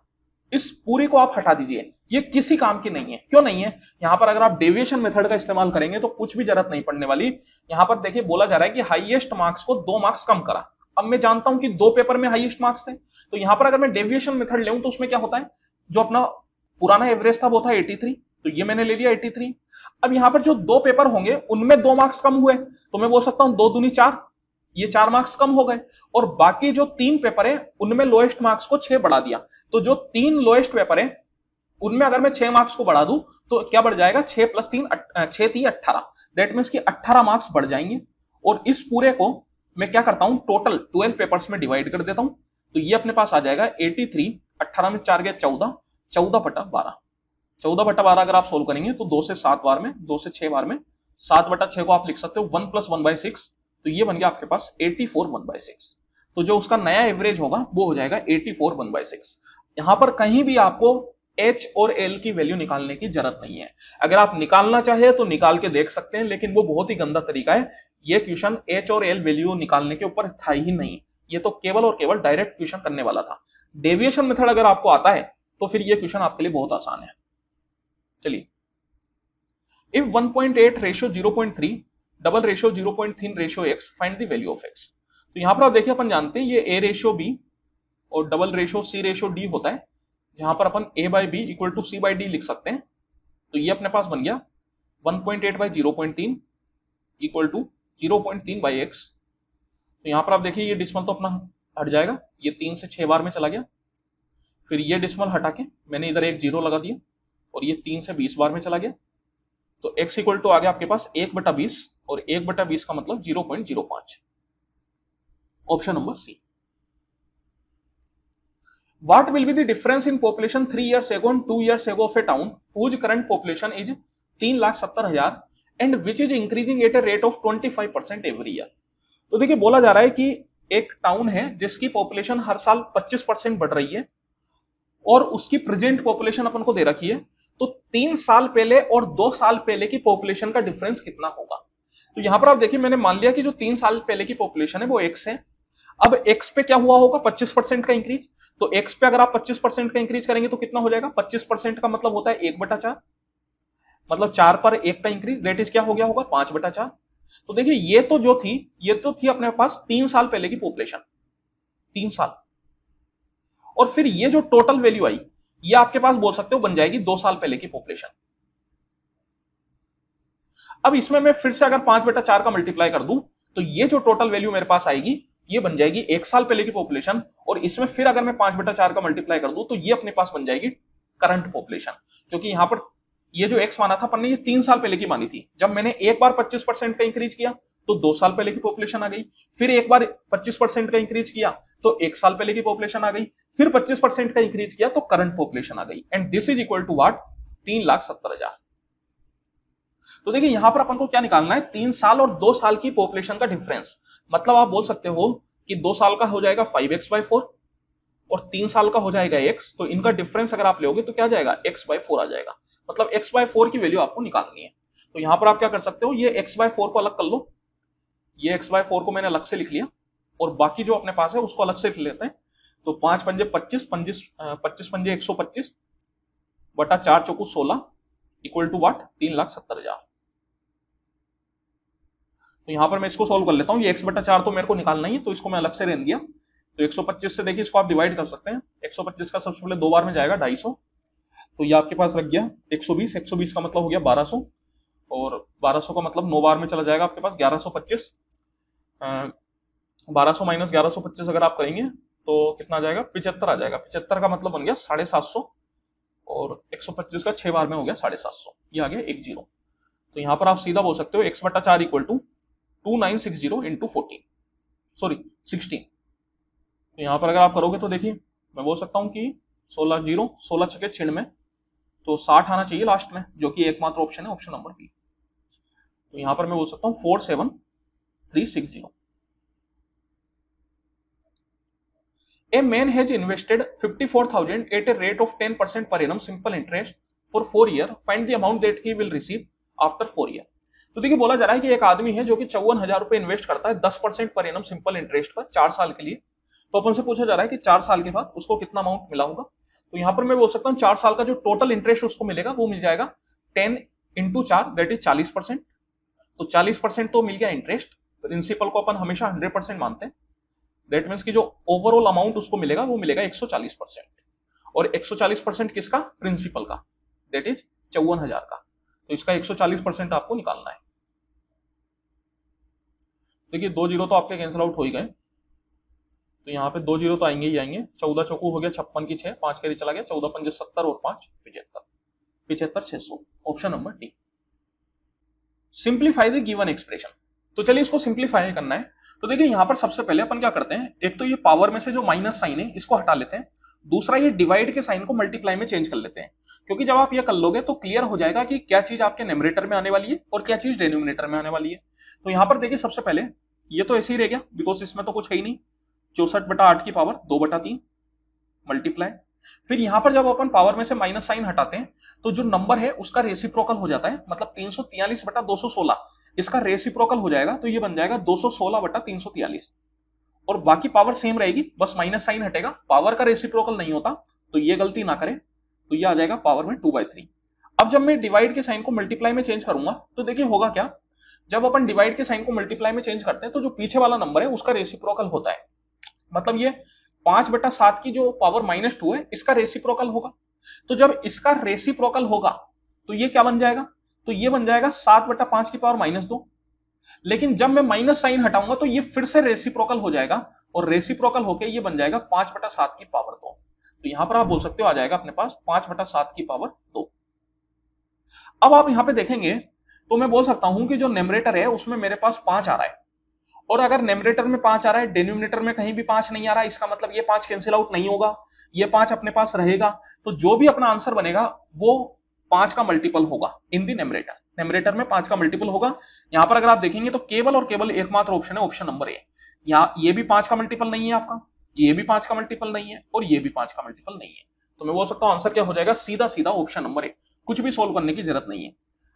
इस पूरी को आप हटा दीजिए, ये किसी काम की नहीं है। क्यों नहीं है, यहां पर अगर आप डेविएशन मेथड का इस्तेमाल करेंगे तो कुछ भी जरूरत नहीं पड़ने वाली। यहां पर देखिए बोला जा रहा है कि हाईएस्ट मार्क्स को 2 मार्क्स कम करा, अब मैं जानता हूं कि 2 पेपर में हाईएस्ट मार्क्स थे, तो यहां पर अगर मैं डेविएशन मेथड लेऊं तो उसमें क्या होता है, जो अपना पुराना एवरेज था वो था 83, तो ये मैंने ले लिया 83। अब यहां पर जो 2 पेपर होंगे उनमें 2 मार्क्स कम हुए, तो मैं बोल सकता हूं 2 दूनी 4, ये 4 मार्क्स कम हो गए, और बाकी जो 3 पेपर है उनमें लोएस्ट मार्क्स को 6 बढ़ा दिया, तो जो 3 लोएस्ट पेपर है उनमें अगर मैं 6 मार्क्स को बढ़ा दूं तो क्या बढ़ जाएगा, 6 प्लस 3 6 3 18, दैट मींस कि 18 मार्क्स बढ़ जाएंगे। और इस पूरे को मैं क्या करता हूं, टोटल 12 पेपर्स में डिवाइड कर देता हूं, तो ये अपने पास आ जाएगा 83, 18 में 4 गया 14, 14 बटा 12, 14 बटा 12 अगर आप सोल्व करेंगे तो 2 से 7 बार में, 2 से 6 बार में 7 बटा 6 को आप लिख सकते हो 1 प्लस 1/6, तो ये बन गया आपके पास 84 1/6। तो जो उसका नया एवरेज होगा वो हो जाएगा 84 1/6। यहां पर कहीं भी आपको H और L की वैल्यू निकालने की जरूरत नहीं है, अगर आप निकालना चाहे तो निकाल के देख सकते हैं, लेकिन वो बहुत ही गंदा तरीका है। ये क्वेश्चन H और L वैल्यू निकालने के ऊपर था ही नहीं, ये तो केवल और केवल डायरेक्ट क्वेश्चन करने वाला था। डेविएशन मेथड अगर आपको आता है तो फिर ये क्वेश्चन आपके लिए बहुत आसान है। चलिए, if 1.8 ratio 0.3 double ratio 0.3 ratio x, find the value of x। तो यहां पर आप देखिए अपन जानते हैं ये a रेशियो b और double ratio c ratio d होता है, जहां पर अपन a by B equal to c by D लिख सकते हैं। तो ये अपने पास बन गया 1.8 by 0.3 equal to 0.3 by x। तो यहां पर आप देखिए ये डिसमल तो अपना हट जाएगा, ये 3 से 6 बार में चला गया, फिर ये डेसिमल हटा के मैंने इधर एक जीरो लगा दिया और ये 3 से 20 बार में चला गया, तो x इक्वल टू आ गया आपके पास 1/20 और 1/20 का मतलब 0.05। Option number C. What will be the difference in population 3 years ago and 2 years ago of a town whose current population is 3,70,000 and which is increasing at a rate of 25% every year? तो देखिए बोला जा रहा है कि एक town है जिसकी पॉपुलेशन हर साल 25% बढ़ रही है और उसकी प्रेजेंट पॉपुलेशन अपन को दे रखी है, तो 3 साल पहले और 2 साल पहले की पॉपुलेशन का डिफरेंस कितना होगा। तो यहां पर आप देखिए मैंने मान लिया कि जो 3 साल पहले की पॉपुलेशन है वो x है। अब x पे क्या हुआ होगा 25% का इंक्रीज, तो x पे अगर आप 25% का इंक्रीज करेंगे तो कितना हो जाएगा, 25% का मतलब होता है 1/4, मतलब 4 पर 1 का इंक्रीज, दैट इज क्या हो गया होगा 5/4। तो देखिए ये तो थी अपने पास 3 साल पहले की पॉपुलेशन, 3 साल, और फिर ये जो टोटल वैल्यू आई ये आपके पास बोल सकते हो बन जाएगी 2 साल पहले की पॉपुलेशन। अब इसमें मैं फिर से अगर 5/4 का मल्टीप्लाई कर दूं तो ये जो टोटल वैल्यू मेरे पास आएगी ये बन जाएगी 1 साल पहले की पॉपुलेशन, और इसमें फिर अगर मैं 5/4 का मल्टीप्लाई कर दूं तो ये अपने पास बन जाएगी करंट पॉपुलेशन, क्योंकि यहां पर ये जो x माना था अपन ने ये 3 साल पहले की मानी थी। जब मैंने एक बार 25% का इंक्रीज किया तो 2 साल पहले की पॉपुलेशन आ गई, फिर एक बार 25% का इंक्रीज किया तो 1 साल पहले की पॉपुलेशन आ गई, फिर 25% का इंक्रीज किया तो करंट पॉपुलेशन आ गई, and this is equal to what 3,70,000। तो देखिए यहां पर अपन को क्या निकालना है, 3 साल और 2 साल की पॉपुलेशन का डिफरेंस, मतलब आप बोल सकते हो कि 2 साल का हो जाएगा 5x/4 और 3 साल का हो जाएगा x, तो इनका डिफरेंस अगर आप लोगे तो क्या आ जाएगा x/4 आ जाएगा, मतलब x/4 की वैल्यू आपको निकालनी है। तो यहां पर आप क्या कर सकते हो, ये x/4 को अलग कर लो, ये x/4 को मैंने अलग से लिख लिया और बाकी जो अपने पास है उसको अलग से लिख लेते हैं। तो 5 पंजे 25, 25 पंजे 125 बटा 4 चौकू 16 इक्वल टू व्हाट 3,70,000। तो यहां पर मैं इसको सॉल्व कर लेता हूं, ये x/4 तो मेरे को निकालना ही है तो इसको मैं अलग से रहने दिया। तो 125 से देखिए इसको आप डिवाइड कर सकते हैं, 125 का सबसे पहले 2 बार में जाएगा 250, तो ये आपके पास लग गया 120, 120 का मतलब हो गया 1200 और 1200 का मतलब 9 बार में चला जाएगा आपके पास 1125, 1200 माइनस 1125 अगर आप करेंगे तो कितना आ जाएगा 75 आ जाएगा, 75 का मतलब बन गया 750 और 125 का 6 बार में हो गया 750, ये आ गया 10। तो यहां पर आप सीधा बोल सकते हो x/4 equal to 2960 into 14 sorry 16। तो यहां पर अगर आप करोगे तो देखिए मैं बोल सकता हूं कि 16 छके 96, तो 60 आना चाहिए लास्ट में, जो कि एकमात्र ऑप्शन है, ऑप्शन नंबर बी। तो यहां पर मैं बोल सकता हूं 47360। A man has invested 54,000 at a rate of 10% per annum simple interest for 4 years. Find the amount that he will receive after 4 years. तो देखिए बोला जा रहा है कि एक आदमी है जो कि 54,000 रुपए इन्वेस्ट करता है 10% पर एनम सिंपल इंटरेस्ट पर 4 साल के लिए। तो अपन से पूछा जा रहा है कि 4 साल के बाद उसको कितना अमाउंट मिला होगा। तो यहां पर मैं बोल सकता हूं 4 साल का जो टोटल इंटरेस्ट उसको मिलेगा वो मिल जाएगा 10 इंटू 4 दैट इज 40%। तो 40% तो मिल गया इंटरेस्ट, प्रिंसिपल को अपन हमेशा 100% मानते हैं, दैट मीन्स कि जो ओवरऑल अमाउंट उसको मिलेगा वो मिलेगा 140%, और 140% किसका, प्रिंसिपल का, दैट इज 54,000 का। तो इसका 140% आपको निकालना है। देखिए 2 जीरो तो आपके कैंसिल आउट हो ही गए, तो यहाँ पे 2 जीरो तो आएंगे ही आएंगे। 14 चौकू हो गया 56 की 6, 5 कैरी चला गया, 14 पंजे 70 और 5 75, 75,600, option number D. Simplify the given expression. तो चलिए इसको सिंप्लीफाई करना है। तो देखिए यहां पर सबसे पहले अपन क्या करते हैं, एक तो ये पावर में से जो माइनस साइन है इसको हटा लेते हैं, दूसरा ये डिवाइड के साइन को मल्टीप्लाई में चेंज कर लेते हैं, क्योंकि जब आप ये कर लोगे तो क्लियर हो जाएगा कि क्या चीज आपके न्यूमरेटर में आने वाली है और क्या चीज डिनोमिनेटर में आने वाली है। तो यहां पर देखिए सबसे पहले ये तो ऐसे ही रह गया बिकॉज इसमें तो कुछ है ही नहीं, 64/8 की पावर 2/3 मल्टीप्लाई। फिर यहां पर जब अपन पावर में से माइनस साइन हटाते हैं तो जो नंबर है उसका रेसिप्रोकल हो जाता है, मतलब 343/216 इसका रेसिप्रोकल हो जाएगा, तो ये बन जाएगा 216/343, और बाकी पावर सेम रहेगी, बस माइनस साइन हटेगा, पावर का रेसिप्रोकल नहीं होता, तो ये गलती ना करें, तो ये आ जाएगा पावर में 2/3। अब जब मैं डिवाइड के साइन को मल्टीप्लाई में चेंज करूंगा तो देखिए होगा क्या, जब अपन डिवाइड के साइन को मल्टीप्लाई में चेंज करते हैं तो जो पीछे वाला नंबर है उसका रेसिप्रोकल होता है, मतलब ये 5/7 की जो पावर -2 है इसका रेसिप्रोकल होगा। तो जब इसका रेसिप्रोकल होगा तो ये क्या बन जाएगा, तो ये बन जाएगा 7/5 की पावर -2। लेकिन जब मैं माइनस साइन हटाऊंगा तो ये फिर से रेसिप्रोकल हो जाएगा, और रेसिप्रोकल होके ये बन जाएगा 5/7 की पावर 2। तो यहां पर आप बोल सकते हो आ जाएगा अपने पास 5/7 की पावर 2। अब आप यहां पे देखेंगे तो मैं बोल सकता हूं कि जो न्यूमरेटर है उसमें मेरे पास 5 आ रहा है, और अगर न्यूमरेटर में 5 आ रहा है, डिनोमिनेटर में कहीं भी 5 नहीं आ रहा, इसका मतलब ये 5 कैंसिल आउट नहीं होगा, ये 5 अपने पास रहेगा। तो जो भी अपना आंसर बनेगा वो 5 का मल्टीपल होगा इन दी न्यूमरेटर। न्यूमरेटर में 5 का मल्टीपल होगा। यहां पर अगर आप देखेंगे तो केवल और केवल एकमात्र ऑप्शन है ऑप्शन नंबर ए। यहाँ ये भी 5 का मल्टीपल नहीं है आपका, ये भी 5 का मल्टीपल नहीं है, और ये भी 5 का मल्टीपल नहीं है। तो मैं बोल सकता हूं आंसर क्या हो जाएगा, सीधा सीधा ऑप्शन नंबर ए। कुछ भी सोल्व करने की जरूरत नहीं है।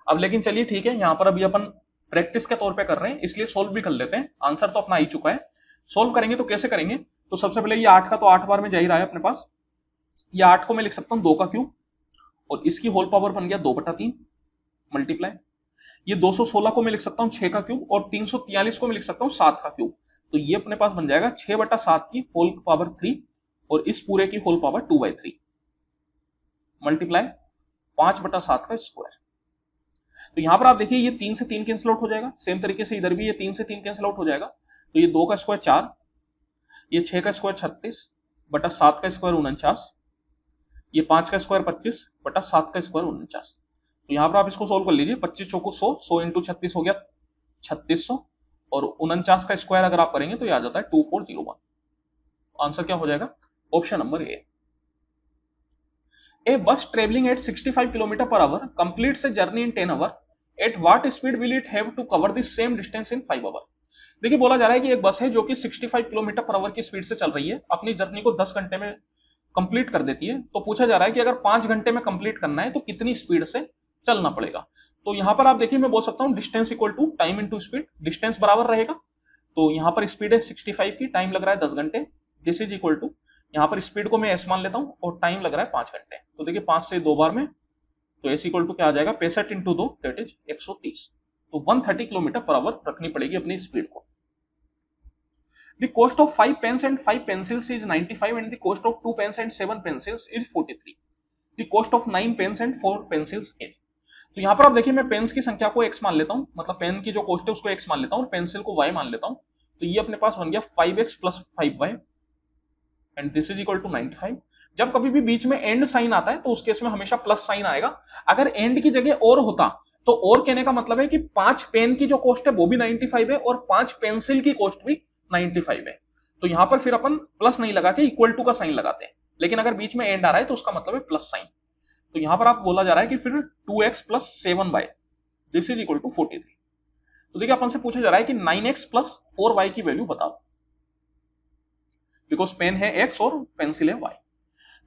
अब लेकिन चलिए ठीक है, यहां पर अभी अपन प्रैक्टिस के तौर पे कर रहे हैं, इसलिए सोल्व भी कर लेते हैं। आंसर तो अपना आ ही चुका है। सोल्व करेंगे तो कैसे करेंगे, तो सबसे पहले ये 8 का तो 8 बार में जा ही रहा है अपने पास। ये 8 को मैं लिख सकता हूं 2 का क्यूब, और इसकी होल पावर बन गया 2/3 मल्टीप्लाई। ये 216 को मैं लिख सकता हूं 6 का क्यूब, और 343 को मैं लिख सकता हूं 7 का क्यूब। तो ये अपने पास बन जाएगा 6/7 की होल पावर 3, और इस पूरे की होल पावर 2/3 मल्टीप्लाई 5/7 का स्क्वायर। तो यहां पर आप देखिए ये 3 से 3 कैंसिल आउट हो जाएगा, सेम तरीके से इधर भी ये 3 से 3 कैंसिल आउट हो जाएगा। तो ये 2 का स्क्वायर 4, ये 6 का स्क्वायर 36/7 का स्क्वायर 49, ये 5 का स्क्वायर 25/7 का स्क्वायर 49। तो यहां पर आप इसको सोल्व कर लीजिए, 25 चौको 100, 100 इंटू 36 हो गया 3600, और 49 का स्क्वायर अगर आप करेंगे तो ये आ जाता है 2401। आंसर क्या हो जाएगा, option number A. A bus traveling at 65 km per hour completes a journey in 10 hours. At what speed will it have to cover the same distance in 5 hours? देखिए बोला जा रहा है कि एक बस है जो कि 65 किलोमीटर पर आवर की स्पीड से चल रही है, अपनी जर्नी को 10 घंटे में कंप्लीट कर देती है। तो पूछा जा रहा है कि अगर 5 घंटे में कंप्लीट करना है तो कितनी स्पीड से चलना पड़ेगा। तो यहां पर आप देखिए मैं बोल सकता हूं distance equal to time into speed, distance बराबर रहेगा। तो यहां पर स्पीड है 65 की, टाइम लग रहा है 10 घंटे, दिस इज इक्वल टू, यहां पर स्पीड को मैं एस मान लेता हूं और टाइम लग रहा है 5 घंटे। तो देखिए 5 से 2 बार में, तो एस इक्वल टू क्या आ जाएगा 65 इंटू 2 दैट इज 130। तो 130 किलोमीटर पर आवर रखनी पड़ेगी अपनी स्पीड को। The cost of 5 pens and 5 pencils is 95 and the cost of 2 pens and 7 pencils is 43. The cost of 9 pens and 4 pencils is। तो यहां पर आप देखिए मैं पेन्स की संख्या को x मान लेता हूं, मतलब पेन की जो कॉस्ट है उसको x मान लेता हूं और पेंसिल को y मान लेता हूं। तो ये अपने पास बन गया 5x plus 5y and this is equal to 95। जब कभी भी बीच में एंड साइन आता है तो उस केस में हमेशा प्लस साइन आएगा। अगर एंड की जगह और होता तो और कहने का मतलब है कि 5 पेन की जो कॉस्ट है वो भी 95 है और 5 पेंसिल की कॉस्ट भी 95 है। तो यहां पर फिर अपन प्लस नहीं लगा के इक्वल टू का साइन लगाते हैं, लेकिन अगर बीच में एंड आ रहा है तो उसका मतलब है प्लस साइन। तो यहां पर आप बोला जा रहा है कि फिर 2x plus 7y this is equal to 43। तो देखिए अपन से पूछा जा रहा है कि 9x प्लस 4y की वैल्यू बताओ, बिकॉज पेन है x और पेंसिल है y।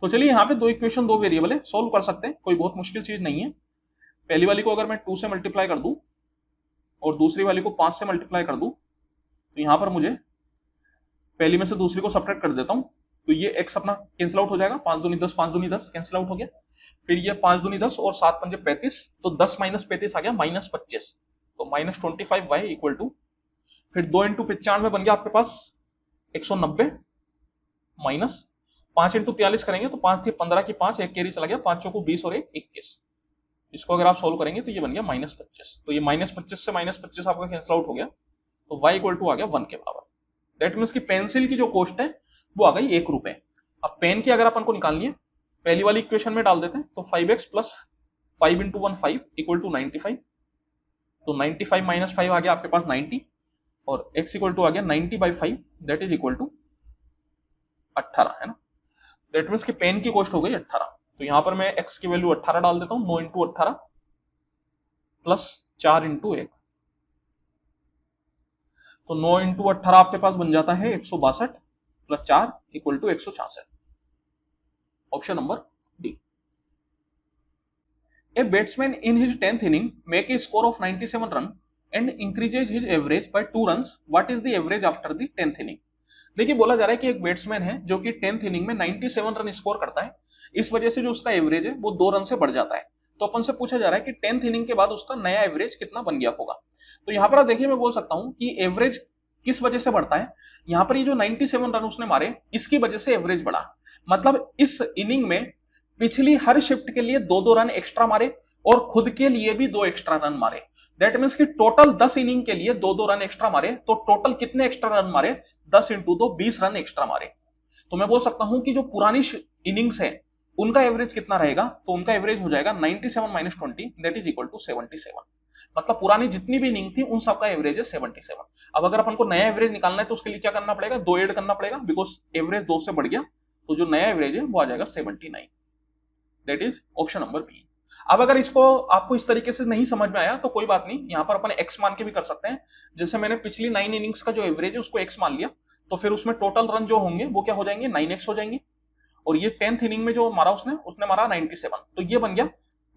तो चलिए यहाँ पे दो इक्वेशन दो वेरिएबल है, सोल्व कर सकते हैं, कोई बहुत मुश्किल चीज नहीं है। पहली वाली को अगर मैं 2 से मल्टीप्लाई कर दूं और दूसरी वाली को 5 से मल्टीप्लाई कर दूं, तो यहां पर मुझे पहली में से दूसरी को सब्ट्रैक्ट कर देता हूं। तो ये x अपना कैंसिल आउट हो जाएगा, 5 दूनी 10, 5 दूनी 10 कैंसिल आउट हो गया। फिर ये 5 दूनी 10 और 7 पंजे 35, तो 10 माइनस 35 आ गया -25, तो -25y इक्वल टू, फिर 2 इंटू 95 बन गया आपके पास 190 माइनस 5 इंटू 43 करेंगे तो 5 थी 15 की 5, एक कैरी चला गया, 5 चौको 20 और 1 21। इसको अगर आप सोल्व करेंगे तो ये बन गया -25। तो ये -25 से -25 आपका कैंसिल आउट हो गया, तो y इक्वल टू आ गया 1 के बराबर। दैट मीन्स की पेंसिल की जो कॉस्ट है वो आ गई 1 रुपए। अब पेन की अगर अपन को निकालनी है, पहली वाली इक्वेशन में डाल देते हैं, तो 5x plus 5 into 1 5 equal to 95। तो 95 माइनस 5 आ गया आपके पास 90, और x इक्वल टू आ गया 90/5 दैट इज इक्वल टू 18, है ना। दैट मीन्स कि पेन की कॉस्ट हो गई 18। तो यहां पर मैं x की वैल्यू 18 डाल देता हूं, 9 इंटू 18 प्लस 4 इंटू 1। तो 9 इंटू 18 आपके पास बन जाता है 162 plus 4 equal to 166। Option number D. A batsman in his 10th inning make a score of 97 run and increases his average by 2 runs. What is the average after the 10th inning? देखिए बोला जा रहा है कि एक batsman है जो कि 10th इनिंग में 97 रन स्कोर करता है, इस वजह से जो उसका एवरेज है वो 2 रन से बढ़ जाता है। तो अपन से पूछा जा रहा है कि 10th इनिंग के बाद उसका नया एवरेज कितना बन गया होगा। तो यहां पर आप देखिए मैं बोल सकता हूं कि एवरेज किस वजह से बढ़ता है। यहां पर ये जो 97 रन उसने मारे इसकी वजह से एवरेज बढ़ा, मतलब इस इनिंग में पिछली हर शिफ्ट के लिए 2-2 रन एक्स्ट्रा मारे और खुद के लिए भी 2 एक्स्ट्रा रन मारे। दैट मीन्स कि टोटल 10 इनिंग के लिए 2-2 रन एक्स्ट्रा मारे, तो टोटल कितने एक्स्ट्रा रन मारे, 10 इंटू 2 20 रन एक्स्ट्रा मारे। तो मैं बोल सकता हूं कि जो पुरानी इनिंग्स है उनका एवरेज कितना रहेगा, तो उनका एवरेज हो जाएगा 97 minus 20 that is equal to 77। मतलब पुरानी जितनी भी इनिंग थी उन सबका एवरेज है 77। अब अगर अपन को नया एवरेज निकालना है तो उसके लिए क्या करना पड़ेगा, 2 ऐड करना पड़ेगा, बिकॉज एवरेज 2 से बढ़ गया, तो जो नया एवरेज है वो आ जाएगा 79, that is option number B. अब अगर इसको आपको इस तरीके से नहीं समझ में आया तो कोई बात नहीं, यहां पर अपन एक्स मान के भी कर सकते हैं। जैसे मैंने पिछली 9 इनिंग्स का जो एवरेज है उसको एक्स मान लिया, तो फिर उसमें टोटल रन जो होंगे वो क्या हो जाएंगे, 9x हो जाएंगे। और ये 10th इनिंग में जो मारा उसने मारा 97, तो ये बन गया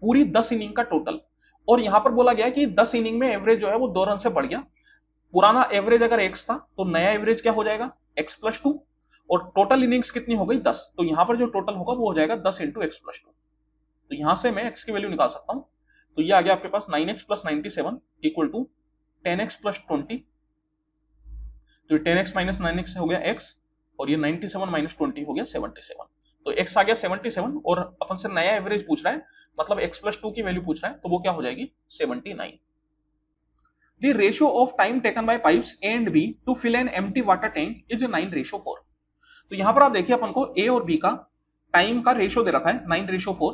पूरी 10 इनिंग का टोटल। और यहां पर बोला गया कि 10 इनिंग में एवरेज जो है वो 2 रन से बढ़ गया। पुराना एवरेज अगर x था तो नया एवरेज क्या हो जाएगा, x+2, और टोटल इनिंग्स कितनी हो गई 10, तो यहां पर जो टोटल होगा वो हो जाएगा 10 इंटू x+2। तो यहां से मैं x की वैल्यू निकाल सकता हूं, तो ये आ गया आपके पास 9x plus 97 equal to 10x plus 20। तो 10x माइनस 9x हो गया x, और ये 97 माइनस 20 हो गया 77। तो x आ गया 77 और अपन से नया एवरेज पूछ रहा है, मतलब x+2 की वैल्यू पूछ रहा है, तो वो क्या हो जाएगी 79। The ratio of time taken by pipes A and B to fill an empty water tank is 9:4। तो यहां पर आप देखिए अपन को A और B का टाइम का रेशियो दे रखा है 9:4।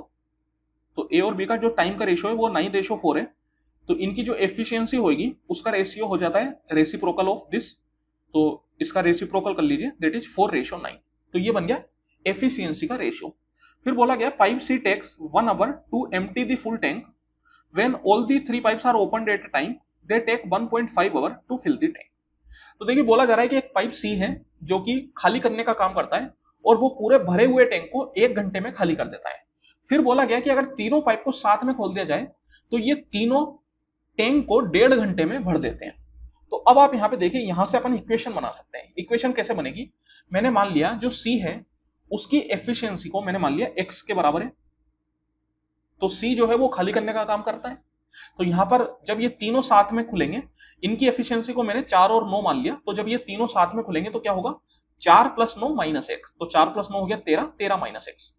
तो A और B का जो टाइम का रेशियो है वो 9:4 है। तो इनकी जो एफिशिएंसी होगी उसका रेशियो हो जाता है रेसिप्रोकल ऑफ दिस, तो इसका रेसिप्रोकल कर लीजिए, दैट इज 4:9। तो ये बन गया एफिशिएंसी का रेशियो। फिर बोला गया pipe C takes 1 hour to empty the full tank, when all the 3 pipes are opened at a time they take 1.5 hour to fill the tank. तो देखिए बोला जा रहा है कि एक पाइप सी है जो कि खाली करने का काम करता है, और वो पूरे भरे हुए टैंक को 1 घंटे में खाली कर देता है। फिर बोला गया कि अगर तीनों पाइप को साथ में खोल दिया जाए तो ये तीनों टैंक को 1.5 घंटे में भर देते हैं। तो अब आप यहां पे देखिए, यहां से अपन इक्वेशन बना सकते हैं। इक्वेशन कैसे बनेगी, मैंने मान लिया जो सी है उसकी एफिशिएंसी को मैंने मान लिया x के बराबर है, तो सी जो है वो खाली करने का काम करता है। तो यहां पर जब ये तीनों साथ में खुलेंगे, इनकी एफिशिएंसी को मैंने 4 और 9 मान लिया, तो जब ये तीनों साथ में खुलेंगे तो क्या होगा, 4 प्लस 9 माइनस 1, तो 4 प्लस 9 हो गया 13, 13 माइनस 1,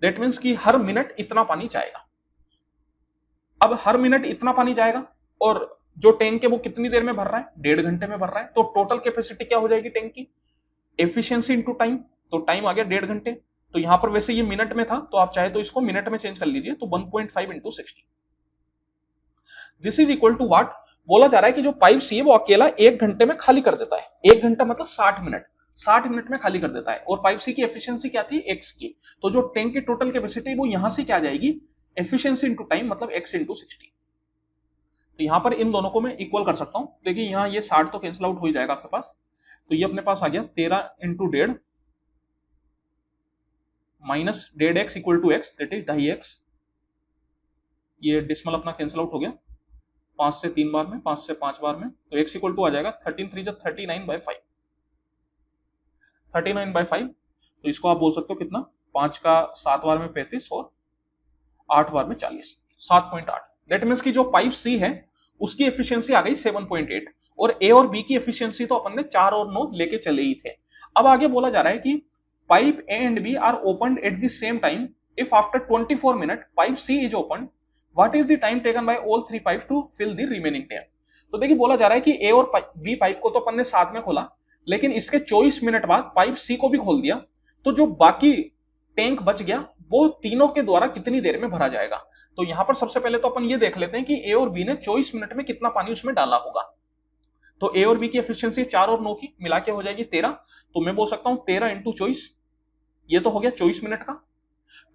दैट मीन्स कि हर मिनट इतना पानी जाएगा। अब हर मिनट इतना पानी जाएगा, और जो टैंक है वो कितनी देर में भर रहा है, 1.5 घंटे में भर रहा है। तो टोटल कैपेसिटी क्या हो जाएगी टैंक की, एफिशिएंसी इंटू टाइम, तो टाइम आ गया 1.5 घंटे। तो यहां पर वैसे ये मिनट में था, तो आप चाहे तो इसको मिनट में चेंज कर लीजिए, तो 1.5 into 60, this is equal to what. बोला जा रहा है कि जो पाइप सी है वो अकेला 1 घंटे में खाली कर देता है। 1 घंटा मतलब 60 मिनट, 60 मिनट में खाली कर देता है। और पाइप सी की एफिशिएंसी क्या थी, x की, तो जो टैंक की टोटल कैपेसिटी वो यहां से क्या आ जाएगी, एफिशिएंसी इंटू टाइम, मतलब x इंटू 60। तो यहां पर इन दोनों को मैं इक्वल कर सकता हूं। देखिए यहां ये 60 तो कैंसिल आउट हो ही जाएगा आपके पास, तो ये अपने पास आ गया 13 into 1.5 minus 1.5x equal to x, that is 2.5x। ये डिसमल अपना कैंसिल आउट हो गया 5 से 3 बार में, 5 से 5 बार में, तो x इक्वल टू आ जाएगा 13 3 39/5, 39/5। तो इसको आप बोल सकते हो कितना, 5 का 7 बार में 35 और 8 बार में 40, 7.8। दैट मीन्स कि जो पाइप सी है उसकी एफिशिएंसी आ गई 7.8, और ए और बी की एफिशिएंसी तो अपन ने 4 और 9 लेके चले ही थे। अब आगे बोला जा रहा है कि pipe A and B are opened at the same time, if after 24 minute pipe C is open, what is the time taken by all 3 pipe to fill the remaining tank. तो देखिए बोला जा रहा है कि ए और बी पाइप को तो अपन ने साथ में खोला, लेकिन इसके 24 मिनट बाद पाइप सी को भी खोल दिया, तो जो बाकी टैंक बच गया वो तीनों के द्वारा कितनी देर में भरा जाएगा। तो यहां पर सबसे पहले तो अपन ये देख लेते हैं कि ए और बी ने 24 मिनट में कितना पानी उसमें डाला होगा। तो ए और बी की एफिशिएंसी 4 और 9 की मिला के हो जाएगी 13, तो मैं बोल सकता हूं 13 इंटू 24, ये तो हो गया 24 मिनट का।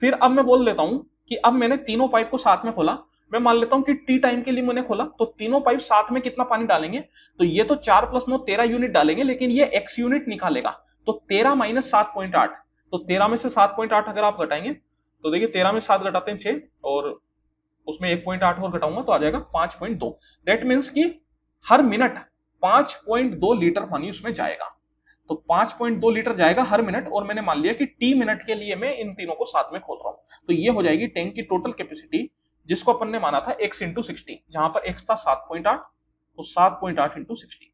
फिर अब मैं बोल लेता हूं कि अब मैंने तीनों पाइप को साथ में खोला, मैं मान लेता हूं कि टी टाइम के लिए मैंने खोला, तो तीनों पाइप साथ में कितना पानी डालेंगे, तो ये तो 4 प्लस 9 13 यूनिट डालेंगे, लेकिन ये एक्स यूनिट निकालेगा, तो 13 माइनस 7.8, तो 13 में से 7.8 अगर आप घटाएंगे, तो देखिए 13 में 7 घटाते हैं 6, और उसमें 1.8 और घटाऊंगा तो आ जाएगा 5.2। दैट मीन्स कि हर मिनट 5.2 लीटर पानी उसमें जाएगा। तो 5.2 लीटर जाएगा हर मिनट, और मैंने मान लिया कि टी मिनट के लिए मैं इन तीनों को साथ में खोल रहा हूं। तो ये हो जाएगी टैंक की टोटल कैपेसिटी, जिसको अपन ने माना था x इंटू 60, जहां पर x था 7.8, तो 7.8 इंटू 60।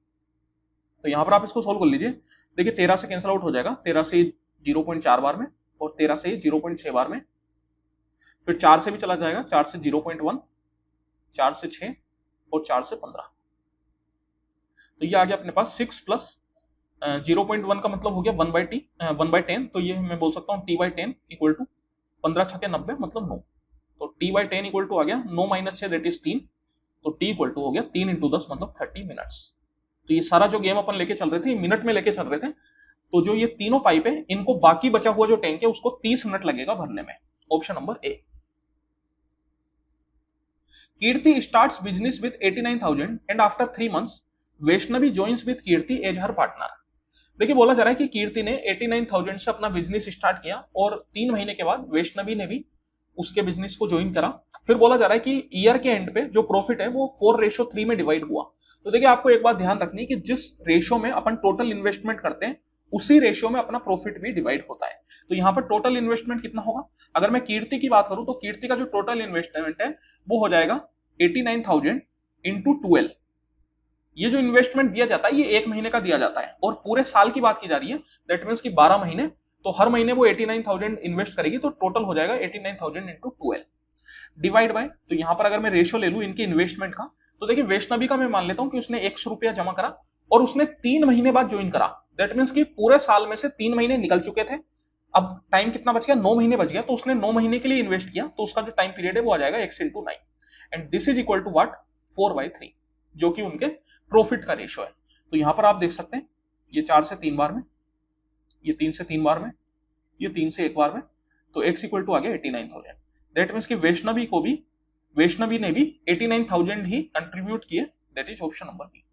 तो यहां पर आप इसको सोल्व कर लीजिए। देखिए 13 से कैंसिल आउट हो जाएगा, 13 से 0.4 बार में, और 13 से 0.6 बार में, फिर 4 से भी चला जाएगा, 4 से 0.1, 4 से 6, और 4 से 15। तो ये आ गया अपने पास 6 प्लस 0.1 का मतलब हो गया 1/10, तो ये मैं बोल सकता हूँ t/10 इक्वल टू 15 छके 90 मतलब 9। तो t/10 इक्वल टू आ गया 9 माइनस 6 दैट इज 3, तो t इक्वल टू हो गया 3 इंटू 10 मतलब 30 मिनट्स। तो ये सारा जो गेम अपन लेके चल रहे थे मिनट में लेके चल रहे थे, तो जो ये तीनों पाइप है इनको बाकी बचा हुआ जो टैंक है उसको 30 मिनट लगेगा भरने में। Option number A. Kirti starts business with 89,000 and after 3 months Vaishnavi joins with Kirti as her partner. देखिए बोला जा रहा है कि कीर्ति ने 89,000 से अपना बिजनेस स्टार्ट किया और 3 महीने के बाद वैष्णवी ने भी उसके बिजनेस को ज्वाइन करा। फिर बोला जा रहा है कि ईयर के एंड पे जो प्रॉफिट है वो 4:3 में डिवाइड हुआ। तो देखिए आपको एक बात ध्यान रखनी है कि जिस रेशियो में अपन टोटल इन्वेस्टमेंट करते हैं उसी रेशियो में अपना प्रॉफिट भी डिवाइड होता है। तो यहाँ पर टोटल इन्वेस्टमेंट कितना होगा, अगर मैं कीर्ति की बात करूं तो कीर्ति का जो टोटल इन्वेस्टमेंट है वो हो जाएगा 89,000 इंटू 12। ये जो इन्वेस्टमेंट दिया जाता है ये 1 महीने का दिया जाता है और पूरे साल की बात की जा रही है, दैट मीन्स कि 12 महीने, तो हर महीने वो 89,000 इन्वेस्ट करेगी, तो टोटल हो जाएगा 89,000 इंटू 12 डिवाइड बाय, तो यहां पर अगर मैं रेशियो ले लूं इनके इन्वेस्टमेंट का, तो देखिए वैष्णवी का मैं मान लेता हूं कि उसने 100 रुपया जमा करा और उसने 3 महीने बाद ज्वाइन करा, दैट मीन्स कि पूरे साल में से 3 महीने निकल चुके थे, अब टाइम कितना बच गया, 9 महीने बच गया, तो उसने 9 महीने के लिए इन्वेस्ट किया, तो उसका जो टाइम पीरियड है वो आ जाएगा x into 9 and this is equal to what 4/3, जो कि उनके प्रॉफिट का रेशियो है। तो यहां पर आप देख सकते हैं ये 4 से 3 बार में, ये 3 से 3 बार में, ये 3 से 1 बार में, तो x इक्वल टू आ गया 89,000। दैट मीन्स कि वैष्णवी ने भी 89,000 ही कंट्रीब्यूट किए, that is option number B.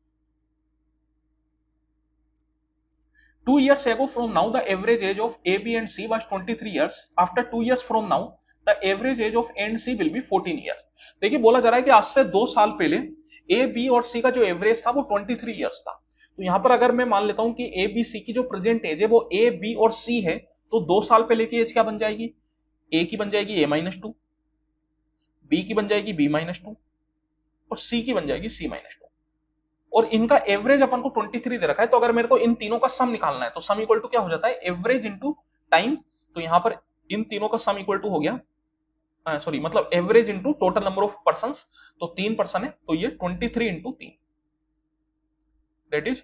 2 years ago from now the average age of A, B and C was 23 years. After 2 years from now the average age of A and C will be 14 years. देखिए बोला जा रहा है कि आज से 2 साल पहले A, B और C का जो एवरेज था वो 23 इयर्स था। तो यहां पर अगर मैं मान लेता हूं कि A, B, C की जो प्रेजेंट एज है वो A, B और C है, तो 2 साल पहले की एज क्या बन जाएगी, A की बन जाएगी A-2, B की बन जाएगी B-2 और C की बन जाएगी C-2, और इनका एवरेज अपन को 23 दे रखा है। तो अगर मेरे को इन तीनों का सम निकालना है तो सम इक्वल टू क्या हो जाता है, एवरेज इंटू टाइम। तो यहां पर इन तीनों का सम इक्वल टू हो गया, सॉरी मतलब average into total number of persons, तो 3 पर्सन है तो ये 23 इंटू 3 दैट इज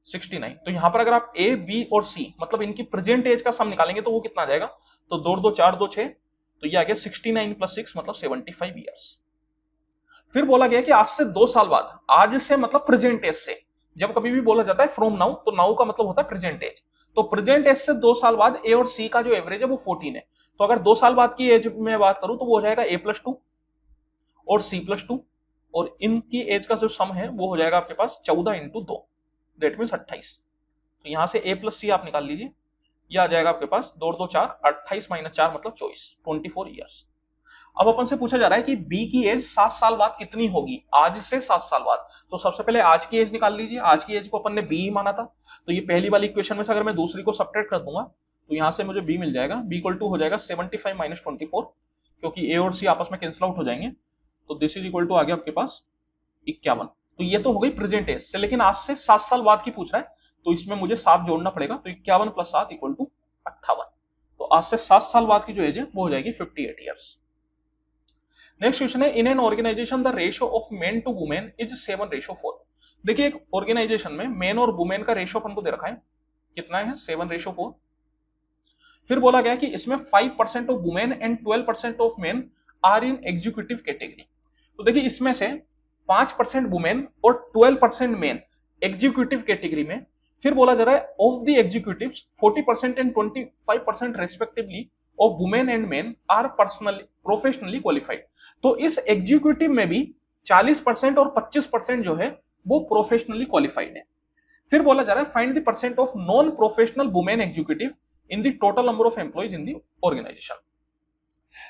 69। तो यहां पर अगर आप ए, बी और सी मतलब इनकी प्रेजेंट एज का सम निकालेंगे तो वो कितना आ जाएगा, तो 2 2 4 2 6, तो ये आ गया 69 प्लस 6 मतलब 75 ईयर्स। फिर बोला गया कि आज से 2 साल बाद, आज से मतलब प्रेजेंट एज से, जब कभी भी बोला जाता है फ्रॉम नाउ तो नाउ का मतलब होता है प्रेजेंट एज, तो प्रेजेंट एज से 2 साल बाद ए और सी का जो एवरेज है वो 14 है। तो अगर 2 साल बाद की एज में बात करूं तो वो हो जाएगा A+2 और C+2, और इनकी एज का जो सम है वो हो जाएगा आपके पास 14 इंटू 2 दैट मीन 28। तो यहां से A+C आप निकाल लीजिए, ये आ जाएगा आपके पास 2 2 4, 28 माइनस 4 मतलब 24 ईयर्स। अब अपन से पूछा जा रहा है कि बी की एज 7 साल बाद कितनी होगी, आज से 7 साल बाद। तो सबसे पहले आज की एज निकाल लीजिए, आज की एज को अपन ने बी ही माना था, तो ये पहली वाली इक्वेशन में से अगर मैं दूसरी को सब्ट्रैक्ट कर दूंगा तो यहां से मुझे बी मिल जाएगा, बी इक्वल टू हो जाएगा 75 माइनस 24, क्योंकि ए और सी आपस में कैंसिल आउट हो जाएंगे, तो दिस इज इक्वल टू आ गया आपके पास 51। तो ये तो हो गई प्रेजेंट एज से, लेकिन आज से 7 साल बाद की पूछ रहा है तो इसमें मुझे 7 जोड़ना पड़ेगा, तो 51 प्लस 7 इक्वल टू 58। तो आज से 7 साल बाद की जो एज है वो हो जाएगी 58 ईयर्स। नेक्स्ट क्वेश्चन है, in an organization the ratio of men to women is 7:4। देखिए एक ऑर्गेनाइजेशन में मेन और वुमेन का रेशियो अपन को दे रखा है, कितना है 7:4। फिर बोला गया कि इसमें 5% of women and 12% of men are in executive category. तो देखिए इसमें से 5% वुमेन और 12% मेन एग्जीक्यूटिव कैटेगरी में। फिर बोला जा रहा है of the executives 40% and 25% respectively of women and men are personally professionally qualified. तो इस एग्जीक्यूटिव में भी 40% और 25% जो है वो प्रोफेशनली क्वालिफाइड है। फिर बोला जा रहा है find the percent of non professional women executive in the total number of employees in the organization.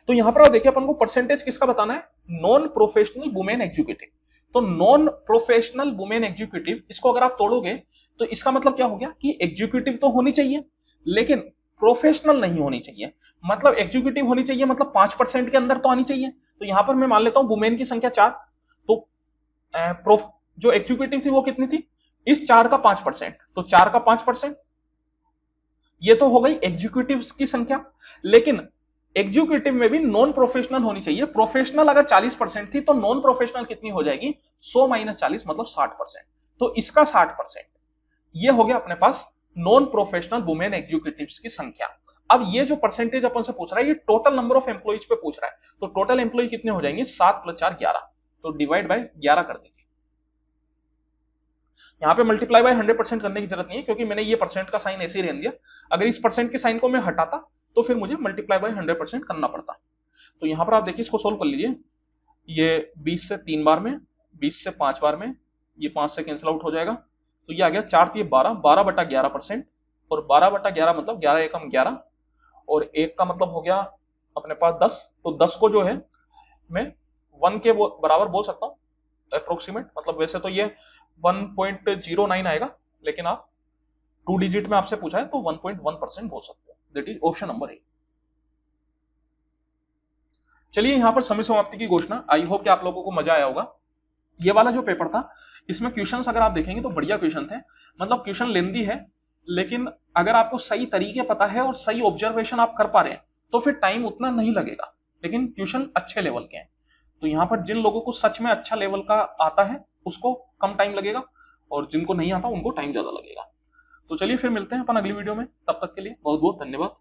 तो यहां पर देखिए अपन को परसेंटेज किसका बताना है, नॉन प्रोफेशनल वुमेन एग्जीक्यूटिव। तो नॉन प्रोफेशनल वुमेन एग्जीक्यूटिव इसको अगर आप तोड़ोगे तो इसका मतलब क्या हो गया कि एग्जीक्यूटिव तो होनी चाहिए लेकिन प्रोफेशनल नहीं होनी चाहिए। मतलब एग्जीक्यूटिव होनी चाहिए मतलब 5% के अंदर तो आनी चाहिए। तो यहां पर मैं मान लेता हूं वुमेन की संख्या 4, तो जो एग्जीक्यूटिव थी वो कितनी थी, इस 4 का 5%, तो 4 का 5%, ये तो हो गई एग्जीक्यूटिव की संख्या। लेकिन एग्जीक्यूटिव में भी नॉन प्रोफेशनल होनी चाहिए। प्रोफेशनल अगर 40% थी तो नॉन प्रोफेशनल कितनी हो जाएगी, 100 माइनस 40 मतलब 60%, तो इसका 60%। ये हो गया अपने पास नॉन प्रोफेशनल वुमेन एग्जीक्यूटिव्स की संख्या। अब ये जो परसेंटेज अपन से पूछ रहा है ये टोटल नंबर ऑफ एम्प्लॉइज पे पूछ रहा है, तो टोटल एम्प्लॉय कितने हो जाएंगे, 7 + 4 11, तो डिवाइड बाय 11 कर दीजिए। यहाँ पे मल्टीप्लाई बाय 100% करने की जरूरत नहीं है, क्योंकि मैंने ये परसेंट का साइन ऐसे ही रहने दिया। अगर इस परसेंट के साइन को मैं हटाता तो फिर मुझे मल्टीप्लाई बाय 100% करना पड़ता। तो यहाँ पर आप देखिए, इसको सोल्व कर लीजिए। ये 20 से 3 बार में, 20 से 5 बार में, ये 5 से कैंसिल आउट हो जाएगा, तो ये आ गया 4 × 12, 12/11%, और 12/11 मतलब 11 एकम 11, और 1 का मतलब हो गया अपने पास 10, तो 10 को जो है मैं 1 के बराबर बोल सकता हूँ अप्रोक्सीमेट, मतलब वैसे तो ये 1.09 आएगा, लेकिन आप 2 डिजिट में आपसे पूछा है तो 1.1% बोल सकते हो। दैट इज ऑप्शन नंबर ए। चलिए यहां पर समय समाप्ति की घोषणा। आई होप कि आप लोगों को मजा आया होगा। ये वाला जो पेपर था इसमें क्वेश्चंस अगर आप देखेंगे तो बढ़िया क्वेश्चन थे, मतलब क्वेश्चन लेंदी है, लेकिन अगर आपको सही तरीके पता है और सही ऑब्जर्वेशन आप कर पा रहे हैं तो फिर टाइम उतना नहीं लगेगा, लेकिन क्वेश्चन अच्छे लेवल के हैं। तो यहाँ पर जिन लोगों को सच में अच्छा लेवल का आता है उसको कम टाइम लगेगा, और जिनको नहीं आता उनको टाइम ज्यादा लगेगा। तो चलिए फिर मिलते हैं अपन अगली वीडियो में, तब तक के लिए बहुत बहुत धन्यवाद।